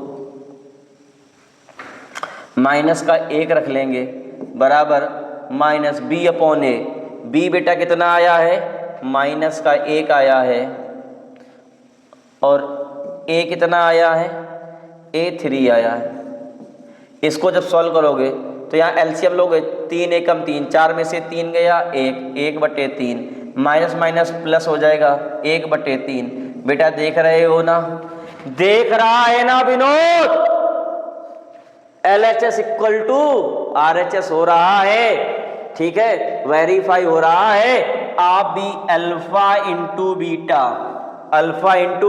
माइनस का 1 रख लेंगे बराबर माइनस b/a, b बेटा कितना आया है माइनस का 1 आया है, और a कितना आया है a 3 आया है। इसको जब सॉल्व करोगे तो यहाँ एलसीएम लोगे 3 एकम 3, 4 में से 3 गया 1/3, माइनस माइनस प्लस हो जाएगा 1/3। बेटा देख रहे हो ना, देख रहा है ना Vinod, LHS equal to RHS हो रहा है, ठीक है, वेरीफाई हो रहा है। आप भी अल्फा इंटू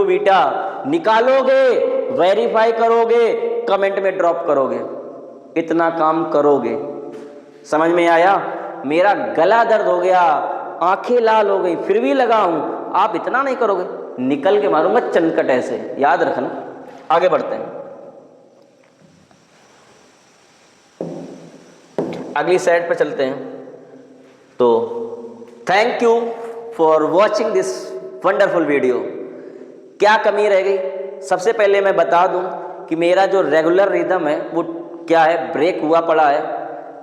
बीटा निकालोगे, वेरीफाई करोगे, कमेंट में ड्रॉप करोगे, इतना काम करोगे। समझ में आया? मेरा गला दर्द हो गया, आंखें लाल हो गई, फिर भी लगा हूं, आप इतना नहीं करोगे, निकल के मारूंगा चनकट ऐसे, याद रखना। आगे बढ़ते हैं, अगली साइड पे चलते हैं। तो thank you for watching this wonderful video. क्या कमी रह गई? सबसे पहले मैं बता दूं कि मेरा जो रेगुलर रिदम है वो क्या है, ब्रेक हुआ पड़ा है।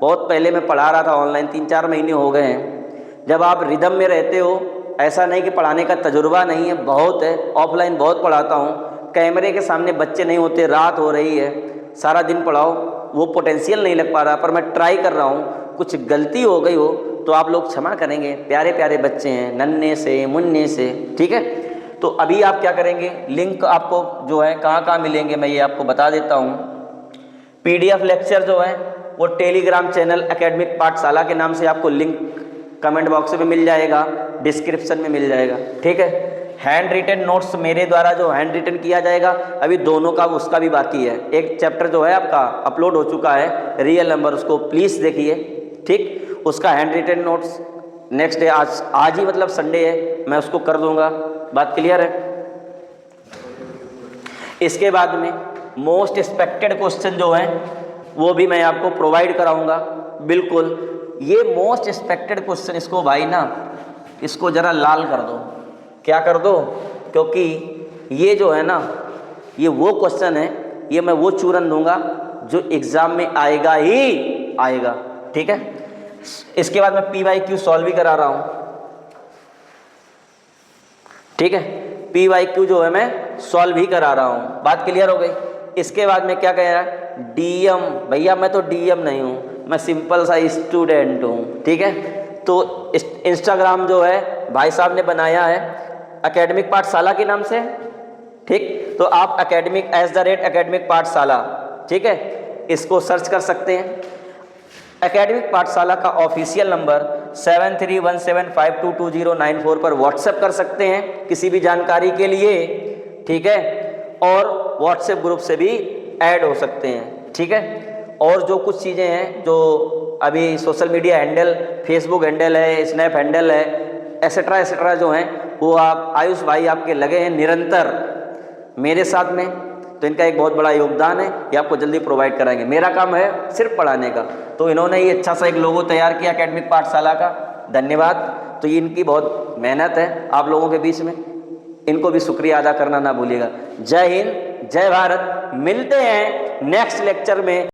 बहुत पहले मैं पढ़ा रहा था ऑनलाइन, 3-4 महीने हो गए हैं। जब आप रिदम में रहते हो, ऐसा नहीं कि पढ़ाने का तजुर्बा नहीं है, बहुत है, ऑफलाइन बहुत पढ़ाता हूँ। कैमरे के सामने बच्चे नहीं होते, रात हो रही है, सारा दिन पढ़ाओ, वो पोटेंशियल नहीं लग पा रहा, पर मैं ट्राई कर रहा हूँ। कुछ गलती हो गई हो तो आप लोग क्षमा करेंगे, प्यारे प्यारे बच्चे हैं, नन्हे से मुन्ने से, ठीक है। तो अभी आप क्या करेंगे, लिंक आपको जो है कहाँ कहाँ मिलेंगे मैं ये आपको बता देता हूँ। PDF लेक्चर जो है वो टेलीग्राम चैनल एकेडमिक पाठशाला के नाम से आपको लिंक कमेंट बॉक्स में मिल जाएगा, डिस्क्रिप्शन में मिल जाएगा, ठीक है। हैंड रिटन नोट्स मेरे द्वारा जो हैंड रिटन किया जाएगा, अभी दोनों का उसका भी बाकी है। एक चैप्टर जो है आपका अपलोड हो चुका है, रियल नंबर, उसको प्लीज़ देखिए, ठीक। उसका hand written notes next day, आज ही मतलब संडे है, मैं उसको कर दूंगा। बात क्लियर है? इसके बाद में मोस्ट एक्सपेक्टेड क्वेश्चन जो है वो भी मैं आपको प्रोवाइड कराऊंगा, बिल्कुल। ये मोस्ट एक्सपेक्टेड क्वेश्चन, इसको भाई ना, इसको ज़रा लाल कर दो, क्या कर दो, क्योंकि ये जो है ना, ये वो क्वेश्चन है, ये मैं वो चूरन दूंगा जो एग्ज़ाम में आएगा ही आएगा, ठीक है। इसके बाद मैं PYQ सॉल्व भी करा रहा हूँ, ठीक है। PYQ जो है मैं सॉल्व भी करा रहा हूँ, बात क्लियर हो गई। इसके बाद में क्या कह रहा है, DM, भैया मैं तो DM नहीं हूँ, मैं सिंपल सा स्टूडेंट हूँ, ठीक है। तो इंस्टाग्राम जो है भाई साहब ने बनाया है एकेडमिक पाठशाला के नाम से, ठीक। तो आप एकेडमिक पाठशाला, ठीक है, इसको सर्च कर सकते हैं। एकेडमिक पाठशाला का ऑफिशियल नंबर 7317522094 पर व्हाट्सएप कर सकते हैं किसी भी जानकारी के लिए, ठीक है। और व्हाट्सएप ग्रुप से भी ऐड हो सकते हैं, ठीक है। और जो कुछ चीज़ें हैं जो अभी social media handle, Facebook handle है, स्नैप हैंडल है, एसेट्रा जो हैं, वो आप आयुष भाई आपके लगे हैं निरंतर मेरे साथ में, तो इनका एक बहुत बड़ा योगदान है, ये आपको जल्दी प्रोवाइड कराएंगे। मेरा काम है सिर्फ पढ़ाने का, तो इन्होंने ये अच्छा सा एक लोगो तैयार किया एकेडमिक पाठशाला का, धन्यवाद। तो ये इनकी बहुत मेहनत है आप लोगों के बीच में, इनको भी शुक्रिया अदा करना ना भूलिएगा। जय हिंद, जय भारत। मिलते हैं नेक्स्ट लेक्चर में।